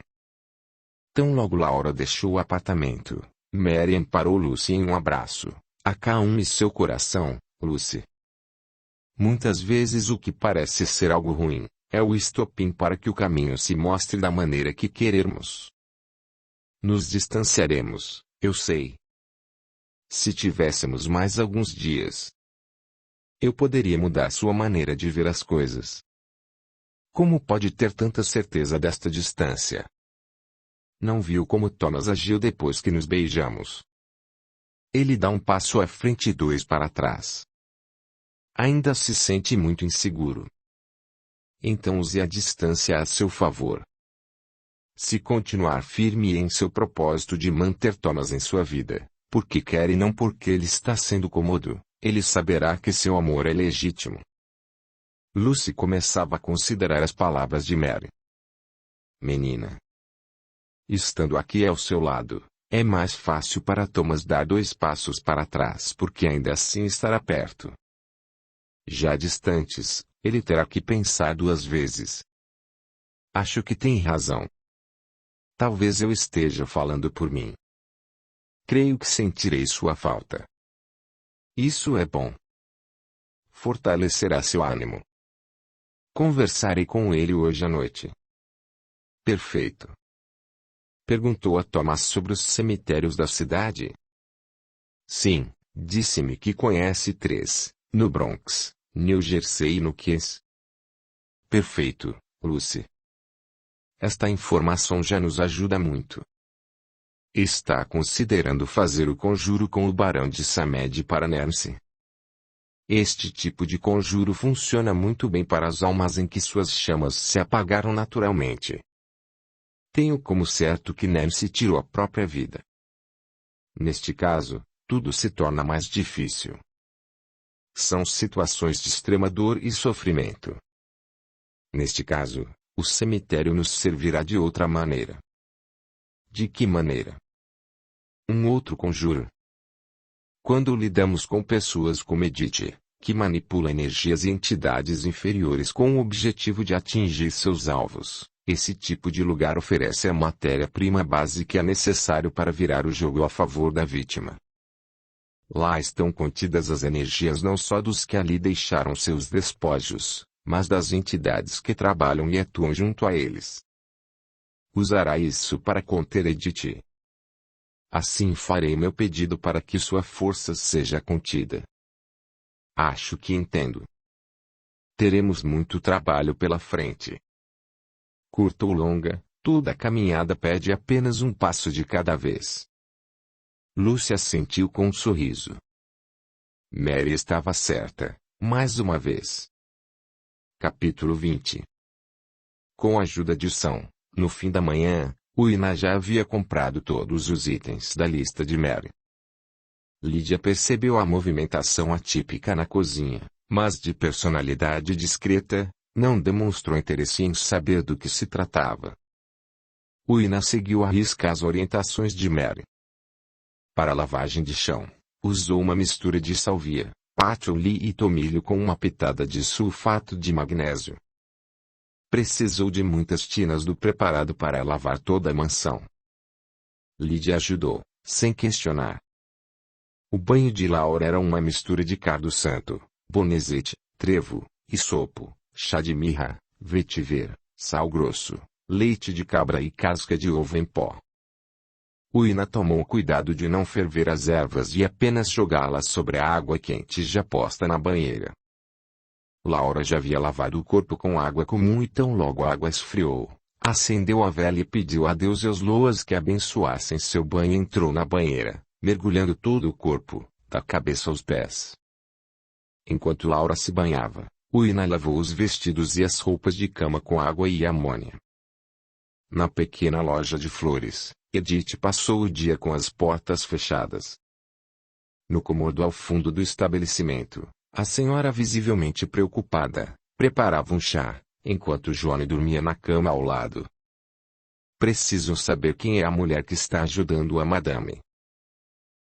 Tão logo Laura deixou o apartamento, Mary amparou Lucy em um abraço. Acalme seu coração, Lucy. Muitas vezes o que parece ser algo ruim é o estopim para que o caminho se mostre da maneira que queremos. Nos distanciaremos, eu sei. Se tivéssemos mais alguns dias, eu poderia mudar sua maneira de ver as coisas. Como pode ter tanta certeza desta distância? Não viu como Thomas agiu depois que nos beijamos? Ele dá um passo à frente e dois para trás. Ainda se sente muito inseguro. Então use a distância a seu favor. Se continuar firme em seu propósito de manter Thomas em sua vida, porque quer e não porque ele está sendo cômodo, ele saberá que seu amor é legítimo. Lucy começava a considerar as palavras de Mary. Menina. Estando aqui ao seu lado, é mais fácil para Thomas dar 2 passos para trás porque ainda assim estará perto. Já distantes, ele terá que pensar 2 vezes. Acho que tem razão. Talvez eu esteja falando por mim. Creio que sentirei sua falta. Isso é bom. Fortalecerá seu ânimo. Conversarei com ele hoje à noite. Perfeito. Perguntou a Thomas sobre os cemitérios da cidade? Sim, disse-me que conhece 3, no Bronx, New Jersey e no Queens. Perfeito, Lucy. Esta informação já nos ajuda muito. Está considerando fazer o conjuro com o Barão de Samed para Nancy? Este tipo de conjuro funciona muito bem para as almas em que suas chamas se apagaram naturalmente. Tenho como certo que Nancy tirou a própria vida. Neste caso, tudo se torna mais difícil. São situações de extrema dor e sofrimento. Neste caso, o cemitério nos servirá de outra maneira. De que maneira? Um outro conjuro. Quando lidamos com pessoas como Edith, que manipula energias e entidades inferiores com o objetivo de atingir seus alvos, esse tipo de lugar oferece a matéria-prima base que é necessário para virar o jogo a favor da vítima. Lá estão contidas as energias não só dos que ali deixaram seus despojos, mas das entidades que trabalham e atuam junto a eles. Usará isso para conter Edith. Assim farei meu pedido para que sua força seja contida. Acho que entendo. Teremos muito trabalho pela frente. Curta ou longa, toda caminhada pede apenas um passo de cada vez. Lucy assentiu com um sorriso. Mary estava certa, mais uma vez. Capítulo 20. Com a ajuda de Sam, no fim da manhã, o Ina já havia comprado todos os itens da lista de Mary. Lídia percebeu a movimentação atípica na cozinha, mas de personalidade discreta, não demonstrou interesse em saber do que se tratava. Uina seguiu à risca as orientações de Mary. Para a lavagem de chão, usou uma mistura de salvia, patchouli e tomilho com uma pitada de sulfato de magnésio. Precisou de muitas tinas do preparado para lavar toda a mansão. Lídia ajudou, sem questionar. O banho de Laura era uma mistura de cardo santo, bonezete, trevo, isopo, chá de mirra, vetiver, sal grosso, leite de cabra e casca de ovo em pó. Uina tomou cuidado de não ferver as ervas e apenas jogá-las sobre a água quente já posta na banheira. Laura já havia lavado o corpo com água comum e tão logo a água esfriou, acendeu a vela e pediu a Deus e aos Loas que abençoassem seu banho e entrou na banheira, mergulhando todo o corpo, da cabeça aos pés. Enquanto Laura se banhava, Uina lavou os vestidos e as roupas de cama com água e amônia. Na pequena loja de flores, Edith passou o dia com as portas fechadas. No cômodo ao fundo do estabelecimento, a senhora visivelmente preocupada, preparava um chá, enquanto Johnny dormia na cama ao lado. Preciso saber quem é a mulher que está ajudando a madame.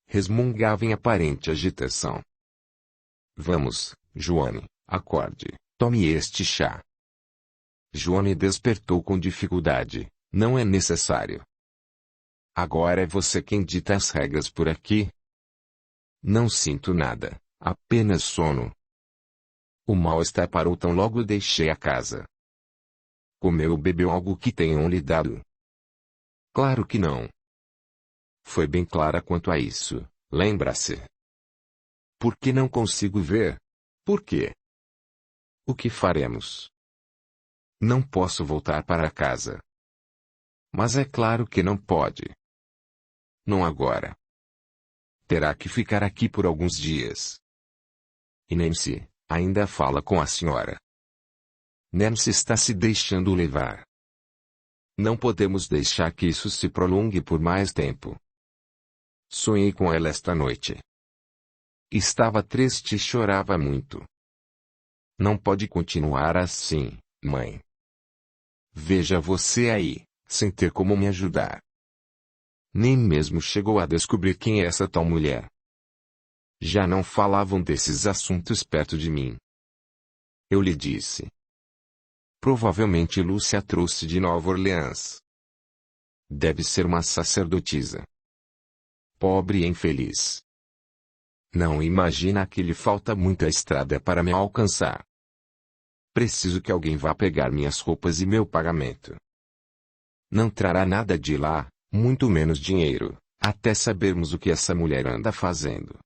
Resmungava em aparente agitação. Vamos, Johnny, acorde, tome este chá. Johnny despertou com dificuldade. Não é necessário. Agora é você quem dita as regras por aqui? Não sinto nada, apenas sono. O mal-estar parou tão logo deixei a casa. Comeu ou bebeu algo que tenham lhe dado? Claro que não. Foi bem clara quanto a isso, lembra-se. Por que não consigo ver? Por quê? O que faremos? Não posso voltar para casa. Mas é claro que não pode. Não agora. Terá que ficar aqui por alguns dias. E Nancy, ainda fala com a senhora. Nancy está se deixando levar. Não podemos deixar que isso se prolongue por mais tempo. Sonhei com ela esta noite. Estava triste e chorava muito. Não pode continuar assim, mãe. Veja você aí, sem ter como me ajudar. Nem mesmo chegou a descobrir quem é essa tal mulher. Já não falavam desses assuntos perto de mim. Eu lhe disse. Provavelmente Lúcia trouxe de Nova Orleans. Deve ser uma sacerdotisa. Pobre e infeliz. Não imagina que lhe falta muita estrada para me alcançar. Preciso que alguém vá pegar minhas roupas e meu pagamento. Não trará nada de lá, muito menos dinheiro, até sabermos o que essa mulher anda fazendo.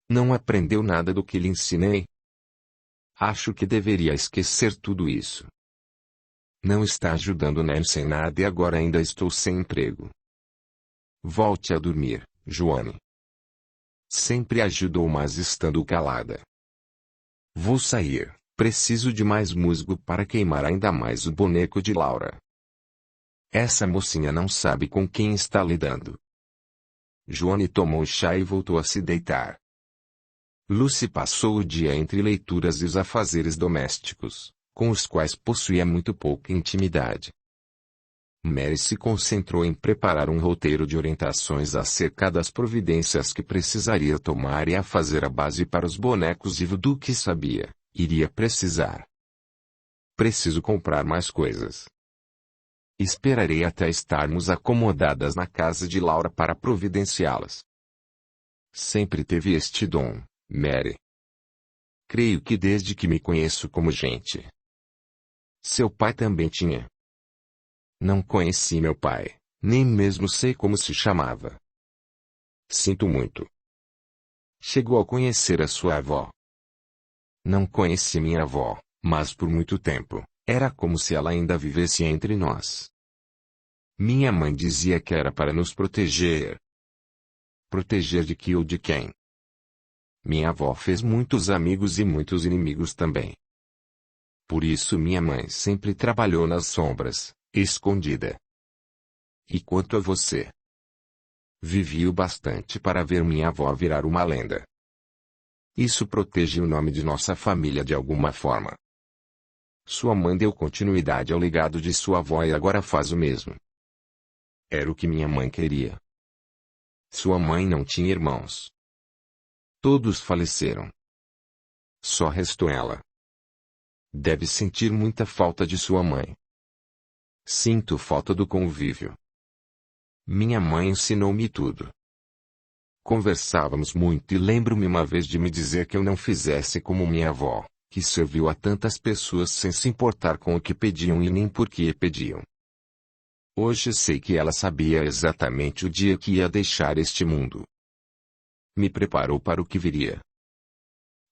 Não aprendeu nada do que lhe ensinei? Acho que deveria esquecer tudo isso. Não está ajudando Nancy em nada e agora ainda estou sem emprego. Volte a dormir, Johnny. Sempre ajudou mas estando calada. Vou sair, preciso de mais musgo para queimar ainda mais o boneco de Laura. Essa mocinha não sabe com quem está lidando. Johnny tomou chá e voltou a se deitar. Lucy passou o dia entre leituras e os afazeres domésticos, com os quais possuía muito pouca intimidade. Mary se concentrou em preparar um roteiro de orientações acerca das providências que precisaria tomar e a fazer a base para os bonecos e voodoo que sabia, iria precisar. Preciso comprar mais coisas. Esperarei até estarmos acomodadas na casa de Laura para providenciá-las. Sempre teve este dom, Mary. Creio que desde que me conheço como gente. Seu pai também tinha. Não conheci meu pai, nem mesmo sei como se chamava. Sinto muito. Chegou a conhecer a sua avó? Não conheci minha avó, mas por muito tempo, era como se ela ainda vivesse entre nós. Minha mãe dizia que era para nos proteger. Proteger de que ou de quem? Minha avó fez muitos amigos e muitos inimigos também. Por isso minha mãe sempre trabalhou nas sombras, escondida. E quanto a você? Vivi o bastante para ver minha avó virar uma lenda. Isso protege o nome de nossa família de alguma forma. Sua mãe deu continuidade ao legado de sua avó e agora faz o mesmo. Era o que minha mãe queria. Sua mãe não tinha irmãos. Todos faleceram. Só restou ela. Deve sentir muita falta de sua mãe. Sinto falta do convívio. Minha mãe ensinou-me tudo. Conversávamos muito e lembro-me uma vez de me dizer que eu não fizesse como minha avó, que serviu a tantas pessoas sem se importar com o que pediam e nem por que pediam. Hoje sei que ela sabia exatamente o dia que ia deixar este mundo. Me preparou para o que viria.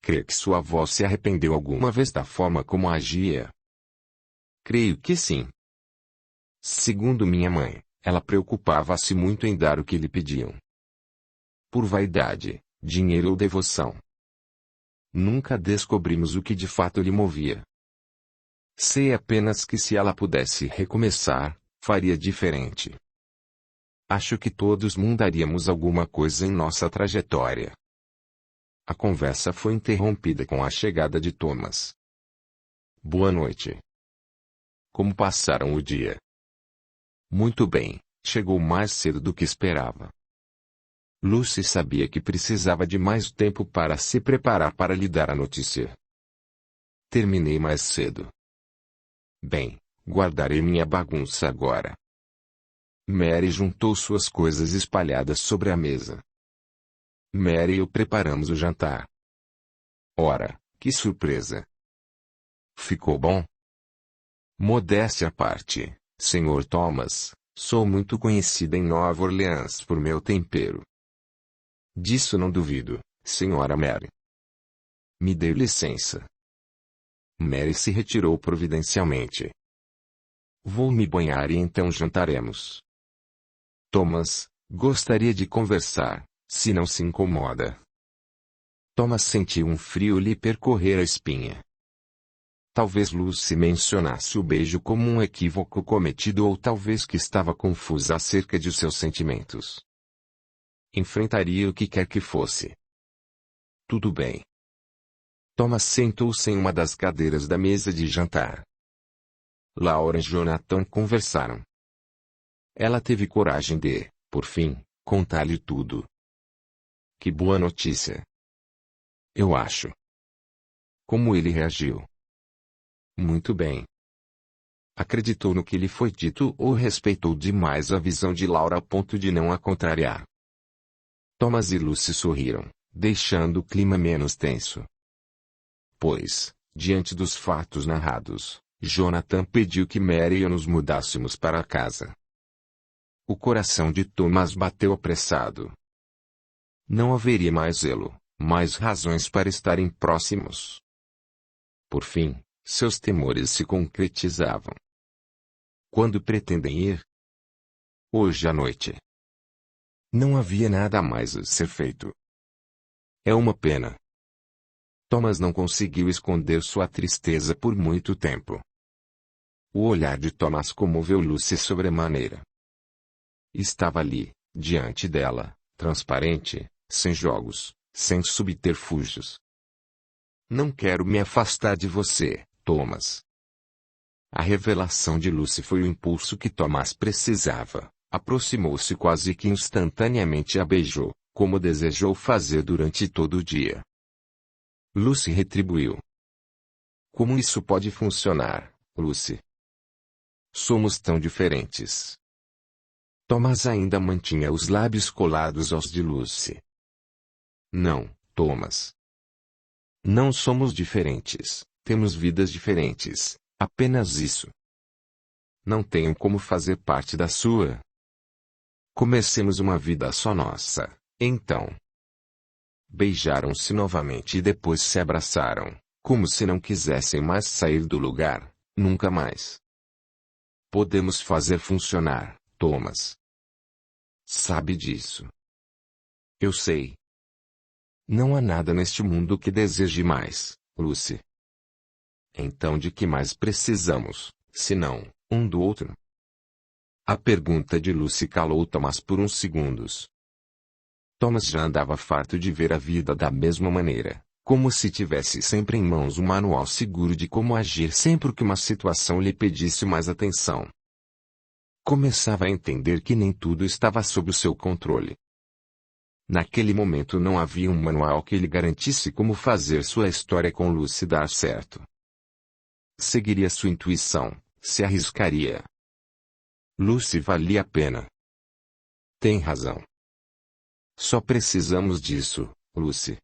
Crê que sua avó se arrependeu alguma vez da forma como agia? Creio que sim. Segundo minha mãe, ela preocupava-se muito em dar o que lhe pediam. Por vaidade, dinheiro ou devoção. Nunca descobrimos o que de fato lhe movia. Sei apenas que se ela pudesse recomeçar, faria diferente. Acho que todos mudaríamos alguma coisa em nossa trajetória. A conversa foi interrompida com a chegada de Thomas. Boa noite. Como passaram o dia? Muito bem, chegou mais cedo do que esperava. Lucy sabia que precisava de mais tempo para se preparar para lhe dar a notícia. Terminei mais cedo. Bem, guardarei minha bagunça agora. Mary juntou suas coisas espalhadas sobre a mesa. Mary e eu preparamos o jantar. Ora, que surpresa! Ficou bom? Modéstia à parte, Sr. Thomas, sou muito conhecida em Nova Orleans por meu tempero. Disso não duvido, Sra. Mary. Me dê licença. Mary se retirou providencialmente. Vou me banhar e então jantaremos. Thomas, gostaria de conversar, se não se incomoda. Thomas sentiu um frio lhe percorrer a espinha. Talvez Lucy mencionasse o beijo como um equívoco cometido ou talvez que estava confusa acerca de seus sentimentos. Enfrentaria o que quer que fosse. Tudo bem. Thomas sentou-se em uma das cadeiras da mesa de jantar. Laura e Jonathan conversaram. Ela teve coragem de, por fim, contar-lhe tudo. Que boa notícia. Eu acho. Como ele reagiu? Muito bem. Acreditou no que lhe foi dito ou respeitou demais a visão de Laura a ponto de não a contrariar? Thomas e Lucy sorriram, deixando o clima menos tenso. Pois, diante dos fatos narrados, Jonathan pediu que Mary e eu nos mudássemos para casa. O coração de Thomas bateu apressado. Não haveria mais zelo, mais razões para estarem próximos. Por fim, seus temores se concretizavam. Quando pretendem ir? Hoje à noite. Não havia nada mais a ser feito. É uma pena. Thomas não conseguiu esconder sua tristeza por muito tempo. O olhar de Thomas comoveu Lucy sobremaneira. Estava ali, diante dela, transparente, sem jogos, sem subterfúgios. Não quero me afastar de você, Thomas. A revelação de Lucy foi o impulso que Thomas precisava. Aproximou-se quase que instantaneamente e a beijou, como desejou fazer durante todo o dia. Lucy retribuiu. Como isso pode funcionar, Lucy? Somos tão diferentes. Thomas ainda mantinha os lábios colados aos de Lucy. Não, Thomas. Não somos diferentes, temos vidas diferentes, apenas isso. Não tenho como fazer parte da sua. Comecemos uma vida só nossa, então. Beijaram-se novamente e depois se abraçaram, como se não quisessem mais sair do lugar, nunca mais. Podemos fazer funcionar, Thomas. Sabe disso. Eu sei. Não há nada neste mundo que deseje mais, Lucy. Então de que mais precisamos, senão, um do outro? A pergunta de Lucy calou Thomas por uns segundos. Thomas já andava farto de ver a vida da mesma maneira, como se tivesse sempre em mãos um manual seguro de como agir sempre que uma situação lhe pedisse mais atenção. Começava a entender que nem tudo estava sob o seu controle. Naquele momento não havia um manual que lhe garantisse como fazer sua história com Lucy dar certo. Seguiria sua intuição, se arriscaria. Lucy valia a pena. Tem razão. Só precisamos disso, Lucy.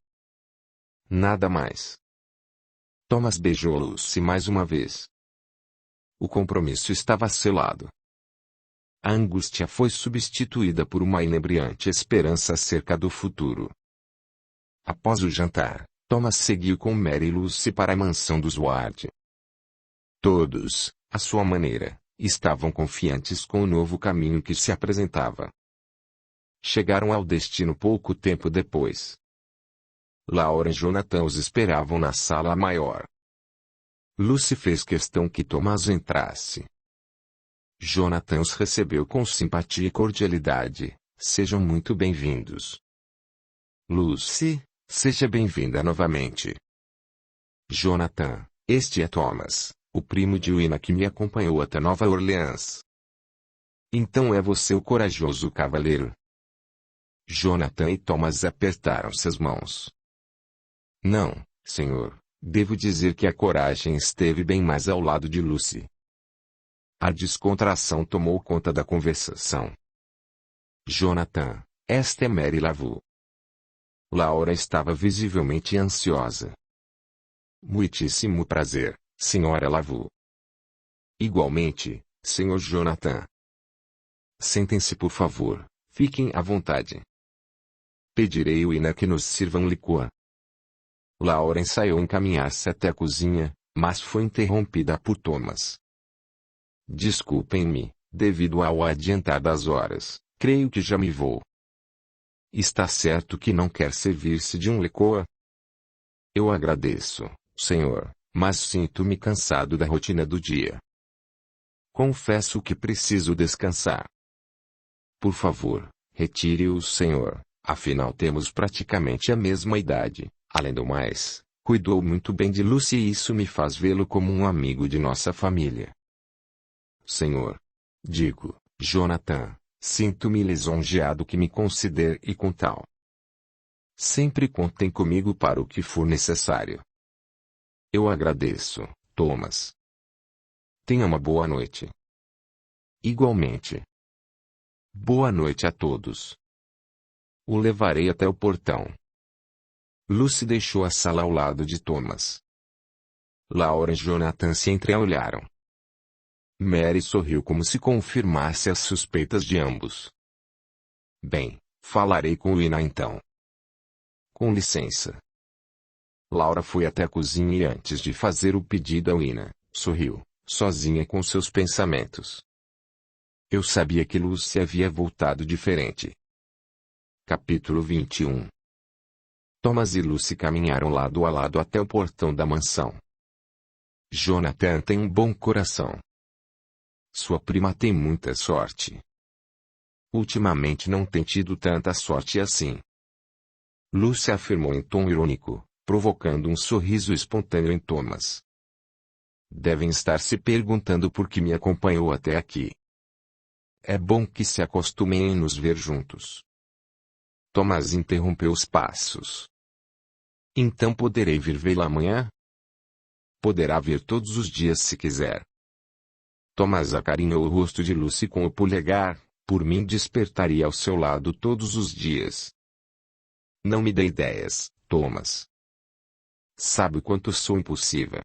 Nada mais. Thomas beijou Lucy mais uma vez. O compromisso estava selado. A angústia foi substituída por uma inebriante esperança acerca do futuro. Após o jantar, Thomas seguiu com Mary e Lucy para a mansão dos Ward. Todos, à sua maneira, estavam confiantes com o novo caminho que se apresentava. Chegaram ao destino pouco tempo depois. Laura e Jonathan os esperavam na sala maior. Lucy fez questão que Thomas entrasse. Jonathan os recebeu com simpatia e cordialidade. Sejam muito bem-vindos. Lucy, seja bem-vinda novamente. Jonathan, este é Thomas, o primo de Wina que me acompanhou até Nova Orleans. Então é você o corajoso cavaleiro. Jonathan e Thomas apertaram-se as mãos. Não, senhor, devo dizer que a coragem esteve bem mais ao lado de Lucy. A descontração tomou conta da conversação. Jonathan, esta é Mary Lavu. Laura estava visivelmente ansiosa. Muitíssimo prazer, senhora Lavu. Igualmente, senhor Jonathan. Sentem-se por favor, fiquem à vontade. Pedirei Wina que nos sirva um licor. Laura ensaiou encaminhar-se até a cozinha, mas foi interrompida por Thomas. Desculpem-me, devido ao adiantar das horas, creio que já me vou. Está certo que não quer servir-se de um licor? Eu agradeço, senhor, mas sinto-me cansado da rotina do dia. Confesso que preciso descansar. Por favor, retire-o, senhor, afinal temos praticamente a mesma idade. Além do mais, cuidou muito bem de Lucy e isso me faz vê-lo como um amigo de nossa família. Senhor. Digo, Jonathan, sinto-me lisonjeado que me considere e com tal. Sempre contem comigo para o que for necessário. Eu agradeço, Thomas. Tenha uma boa noite. Igualmente. Boa noite a todos. O levarei até o portão. Lucy deixou a sala ao lado de Thomas. Laura e Jonathan se entreolharam. Mary sorriu como se confirmasse as suspeitas de ambos. Bem, falarei com Wina então. Com licença. Laura foi até a cozinha e antes de fazer o pedido a Wina, sorriu, sozinha com seus pensamentos. Eu sabia que Lucy havia voltado diferente. Capítulo 21. Thomas e Lucy caminharam lado a lado até o portão da mansão. Jonathan tem um bom coração. Sua prima tem muita sorte. Ultimamente não tem tido tanta sorte assim. Lucy afirmou em tom irônico, provocando um sorriso espontâneo em Thomas. Devem estar se perguntando por que me acompanhou até aqui. É bom que se acostumem em nos ver juntos. Thomas interrompeu os passos. Então poderei vir vê-la amanhã? Poderá vir todos os dias se quiser. Thomas acarinhou o rosto de Lucy com o polegar, por mim despertaria ao seu lado todos os dias. Não me dê ideias, Thomas. Sabe o quanto sou impulsiva.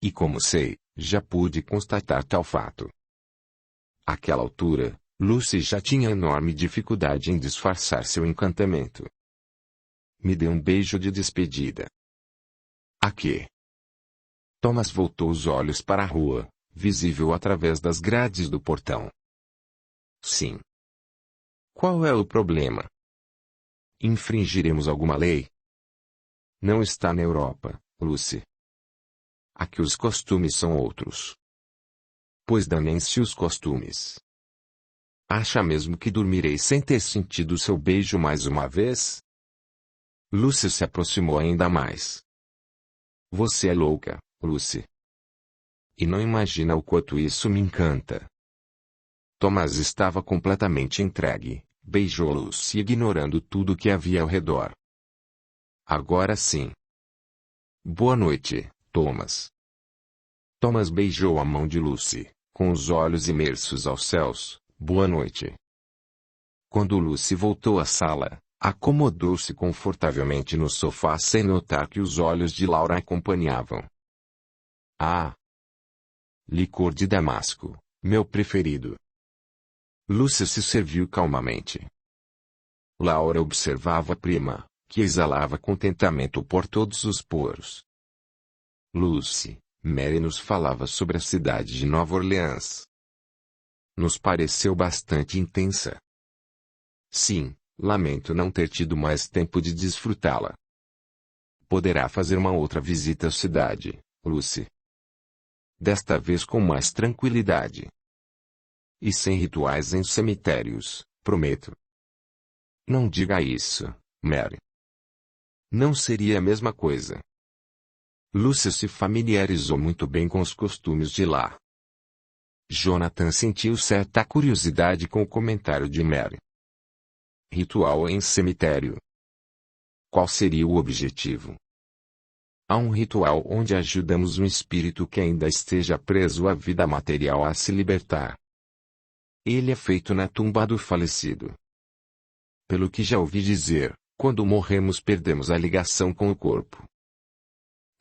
E como sei, já pude constatar tal fato. Àquela altura, Lucy já tinha enorme dificuldade em disfarçar seu encantamento. Me dê um beijo de despedida. A quê? Thomas voltou os olhos para a rua, visível através das grades do portão. Sim. Qual é o problema? Infringiremos alguma lei? Não está na Europa, Lucy. Aqui os costumes são outros. Pois danem-se os costumes. Acha mesmo que dormirei sem ter sentido seu beijo mais uma vez? Lucy se aproximou ainda mais. Você é louca, Lucy. E não imagina o quanto isso me encanta. Thomas estava completamente entregue, beijou Lucy ignorando tudo que havia ao redor. Agora sim. Boa noite, Thomas. Thomas beijou a mão de Lucy, com os olhos imersos aos céus. Boa noite. Quando Lucy voltou à sala, acomodou-se confortavelmente no sofá sem notar que os olhos de Laura a acompanhavam. Ah! Licor de damasco, meu preferido. Lucy se serviu calmamente. Laura observava a prima, que exalava contentamento por todos os poros. Lucy, Mary nos falava sobre a cidade de Nova Orleans. Nos pareceu bastante intensa. Sim, lamento não ter tido mais tempo de desfrutá-la. Poderá fazer uma outra visita à cidade, Lucy. Desta vez com mais tranquilidade. E sem rituais em cemitérios, prometo. Não diga isso, Mary. Não seria a mesma coisa. Lucy se familiarizou muito bem com os costumes de lá. Jonathan sentiu certa curiosidade com o comentário de Mary. Ritual em cemitério. Qual seria o objetivo? Há um ritual onde ajudamos um espírito que ainda esteja preso à vida material a se libertar. Ele é feito na tumba do falecido. Pelo que já ouvi dizer, quando morremos perdemos a ligação com o corpo.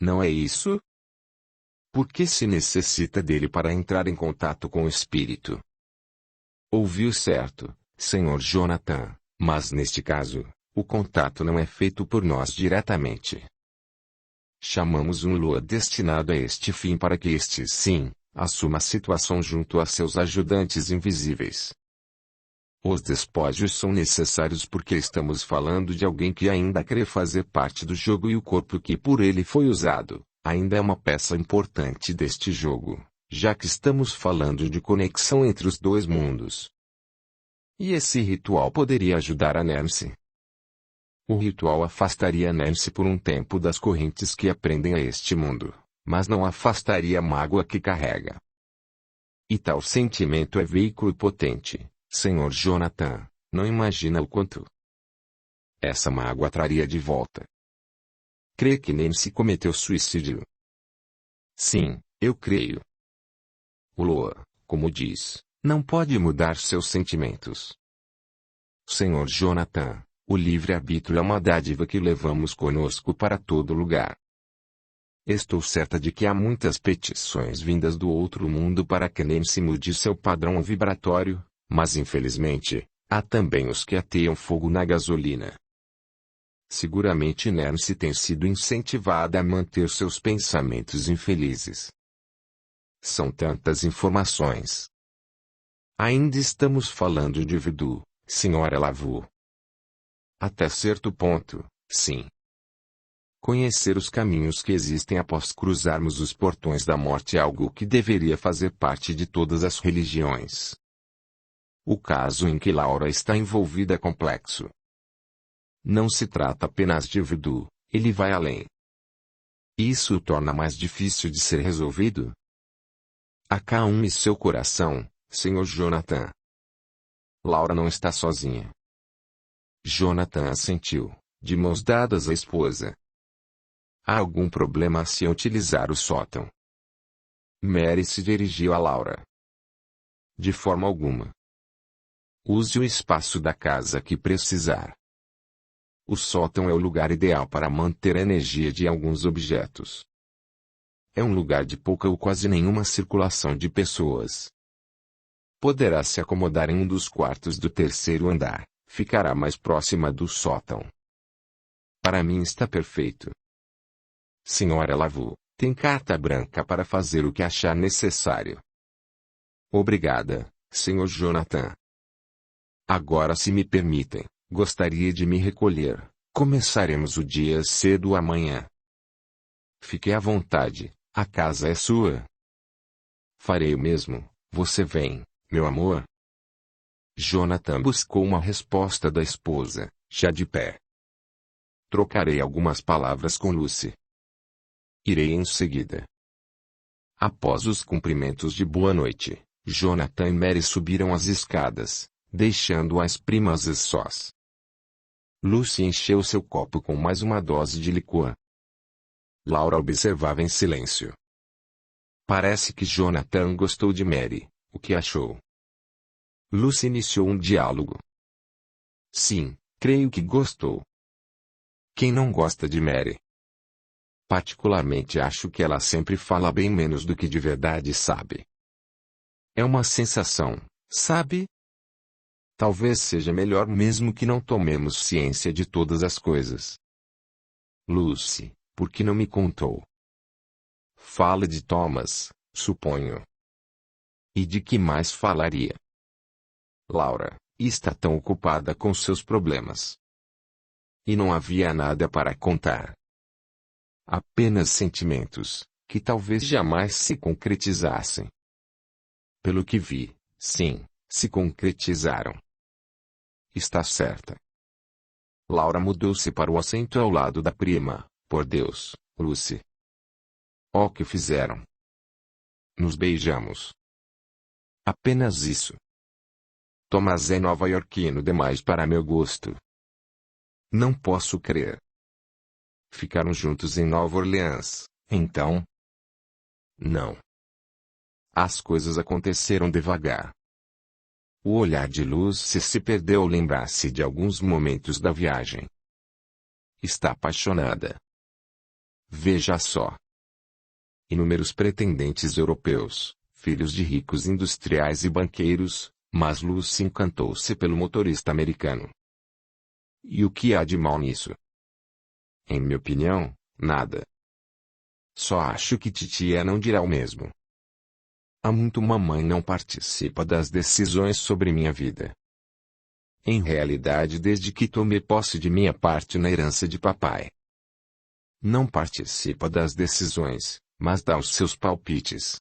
Não é isso? Por que se necessita dele para entrar em contato com o espírito? Ouviu certo, Sr. Jonathan, mas neste caso, o contato não é feito por nós diretamente. Chamamos um Lua destinado a este fim para que este, sim, assuma a situação junto a seus ajudantes invisíveis. Os despojos são necessários porque estamos falando de alguém que ainda quer fazer parte do jogo e o corpo que por ele foi usado, ainda é uma peça importante deste jogo, já que estamos falando de conexão entre os dois mundos. E esse ritual poderia ajudar a Nancy. O ritual afastaria Nancy por um tempo das correntes que aprendem a este mundo, mas não afastaria a mágoa que carrega. E tal sentimento é veículo potente. Sr. Jonathan, não imagina o quanto essa mágoa traria de volta. Crê que Nancy cometeu suicídio? Sim, eu creio. O Lua, como diz, não pode mudar seus sentimentos. Sr. Jonathan, o livre-arbítrio é uma dádiva que levamos conosco para todo lugar. Estou certa de que há muitas petições vindas do outro mundo para que Nancy mude seu padrão vibratório. Mas infelizmente, há também os que ateiam fogo na gasolina. Seguramente Nancy tem sido incentivada a manter seus pensamentos infelizes. São tantas informações. Ainda estamos falando de voodoo, Sra. Lavu. Até certo ponto, sim. Conhecer os caminhos que existem após cruzarmos os portões da morte é algo que deveria fazer parte de todas as religiões. O caso em que Laura está envolvida é complexo. Não se trata apenas de voodoo, ele vai além. Isso o torna mais difícil de ser resolvido? Acalme seu coração, Sr. Jonathan. Laura não está sozinha. Jonathan assentiu, de mãos dadas à esposa. Há algum problema se eu utilizar o sótão? Mary se dirigiu a Laura. De forma alguma. Use o espaço da casa que precisar. O sótão é o lugar ideal para manter a energia de alguns objetos. É um lugar de pouca ou quase nenhuma circulação de pessoas. Poderá se acomodar em um dos quartos do terceiro andar, ficará mais próxima do sótão. Para mim está perfeito. Sra. Lavu, tem carta branca para fazer o que achar necessário. Obrigada, Sr. Jonathan. Agora, se me permitem, gostaria de me recolher. Começaremos o dia cedo amanhã. Fique à vontade, a casa é sua. Farei o mesmo, você vem, meu amor? Jonathan buscou uma resposta da esposa, já de pé. Trocarei algumas palavras com Lucy. Irei em seguida. Após os cumprimentos de boa noite, Jonathan e Mary subiram as escadas, deixando as primas sós. Lucy encheu seu copo com mais uma dose de licor. Laura observava em silêncio. Parece que Jonathan gostou de Mary. O que achou? Lucy iniciou um diálogo. Sim, creio que gostou. Quem não gosta de Mary? Particularmente acho que ela sempre fala bem menos do que de verdade sabe. É uma sensação, sabe? Talvez seja melhor mesmo que não tomemos ciência de todas as coisas. Lucy, por que não me contou? Fala de Thomas, suponho. E de que mais falaria? Laura, está tão ocupada com seus problemas. E não havia nada para contar. Apenas sentimentos, que talvez jamais se concretizassem. Pelo que vi, sim, se concretizaram. Está certa. Laura mudou-se para o assento ao lado da prima. Por Deus, Lucy. O que fizeram? Nos beijamos. Apenas isso. Thomas é nova-iorquino demais para meu gosto. Não posso crer. Ficaram juntos em Nova Orleans, então? Não. As coisas aconteceram devagar. O olhar de Lucy se perdeu ao lembrar-se de alguns momentos da viagem. Está apaixonada. Veja só. Inúmeros pretendentes europeus, filhos de ricos industriais e banqueiros, mas Lucy encantou-se pelo motorista americano. E o que há de mal nisso? Em minha opinião, nada. Só acho que titia não dirá o mesmo. Há muito mamãe não participa das decisões sobre minha vida. Em realidade, desde que tomei posse de minha parte na herança de papai. Não participa das decisões, mas dá os seus palpites.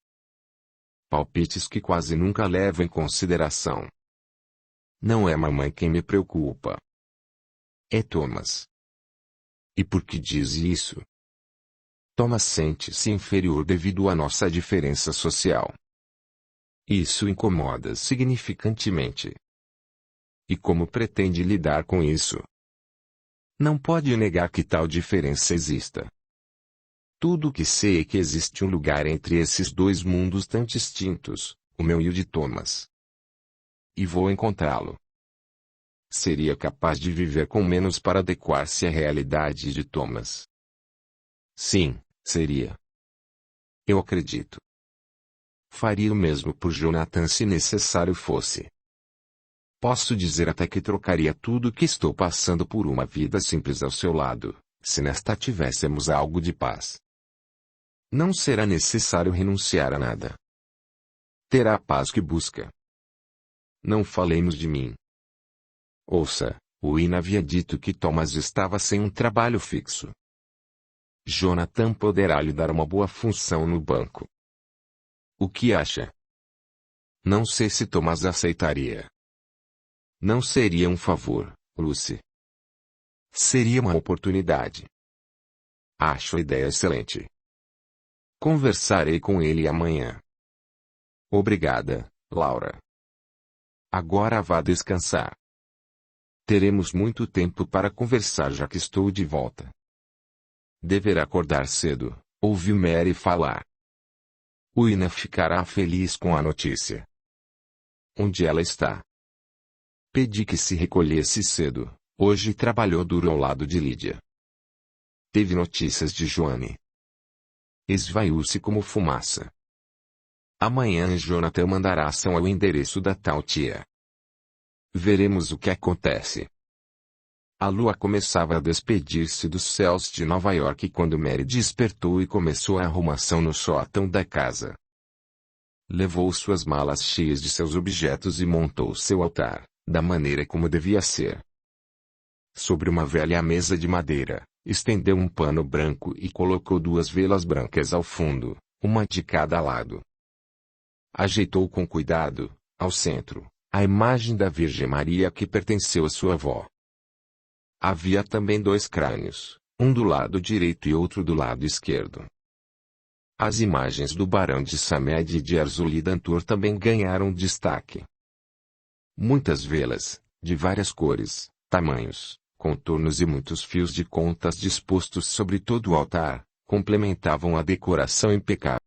Palpites que quase nunca levo em consideração. Não é mamãe quem me preocupa. É Thomas. E por que diz isso? Thomas sente-se inferior devido à nossa diferença social. Isso incomoda significantemente. E como pretende lidar com isso? Não pode negar que tal diferença exista. Tudo o que sei é que existe um lugar entre esses dois mundos tão distintos, o meu e o de Thomas. E vou encontrá-lo. Seria capaz de viver com menos para adequar-se à realidade de Thomas. Sim, seria. Eu acredito. Faria o mesmo por Jonathan se necessário fosse. Posso dizer até que trocaria tudo o que estou passando por uma vida simples ao seu lado, se nesta tivéssemos algo de paz. Não será necessário renunciar a nada. Terá a paz que busca. Não falemos de mim. Ouça, o Ina havia dito que Thomas estava sem um trabalho fixo. Jonathan poderá lhe dar uma boa função no banco. O que acha? Não sei se Thomas aceitaria. Não seria um favor, Lucy. Seria uma oportunidade. Acho a ideia excelente. Conversarei com ele amanhã. Obrigada, Laura. Agora vá descansar. Teremos muito tempo para conversar já que estou de volta. Deverá acordar cedo, ouviu Mary falar. O Ina ficará feliz com a notícia. Onde ela está? Pedi que se recolhesse cedo, hoje trabalhou duro ao lado de Lídia. Teve notícias de Joane. Esvaiu-se como fumaça. Amanhã Jonathan mandará ação ao endereço da tal tia. Veremos o que acontece. A lua começava a despedir-se dos céus de Nova York quando Mary despertou e começou a arrumação no sótão da casa. Levou suas malas cheias de seus objetos e montou seu altar, da maneira como devia ser. Sobre uma velha mesa de madeira, estendeu um pano branco e colocou duas velas brancas ao fundo, uma de cada lado. Ajeitou com cuidado, ao centro, a imagem da Virgem Maria que pertenceu à sua avó. Havia também 2 crânios, um do lado direito e outro do lado esquerdo. As imagens do Barão de Samed e de Erzulidantur também ganharam destaque. Muitas velas, de várias cores, tamanhos, contornos e muitos fios de contas dispostos sobre todo o altar, complementavam a decoração impecável.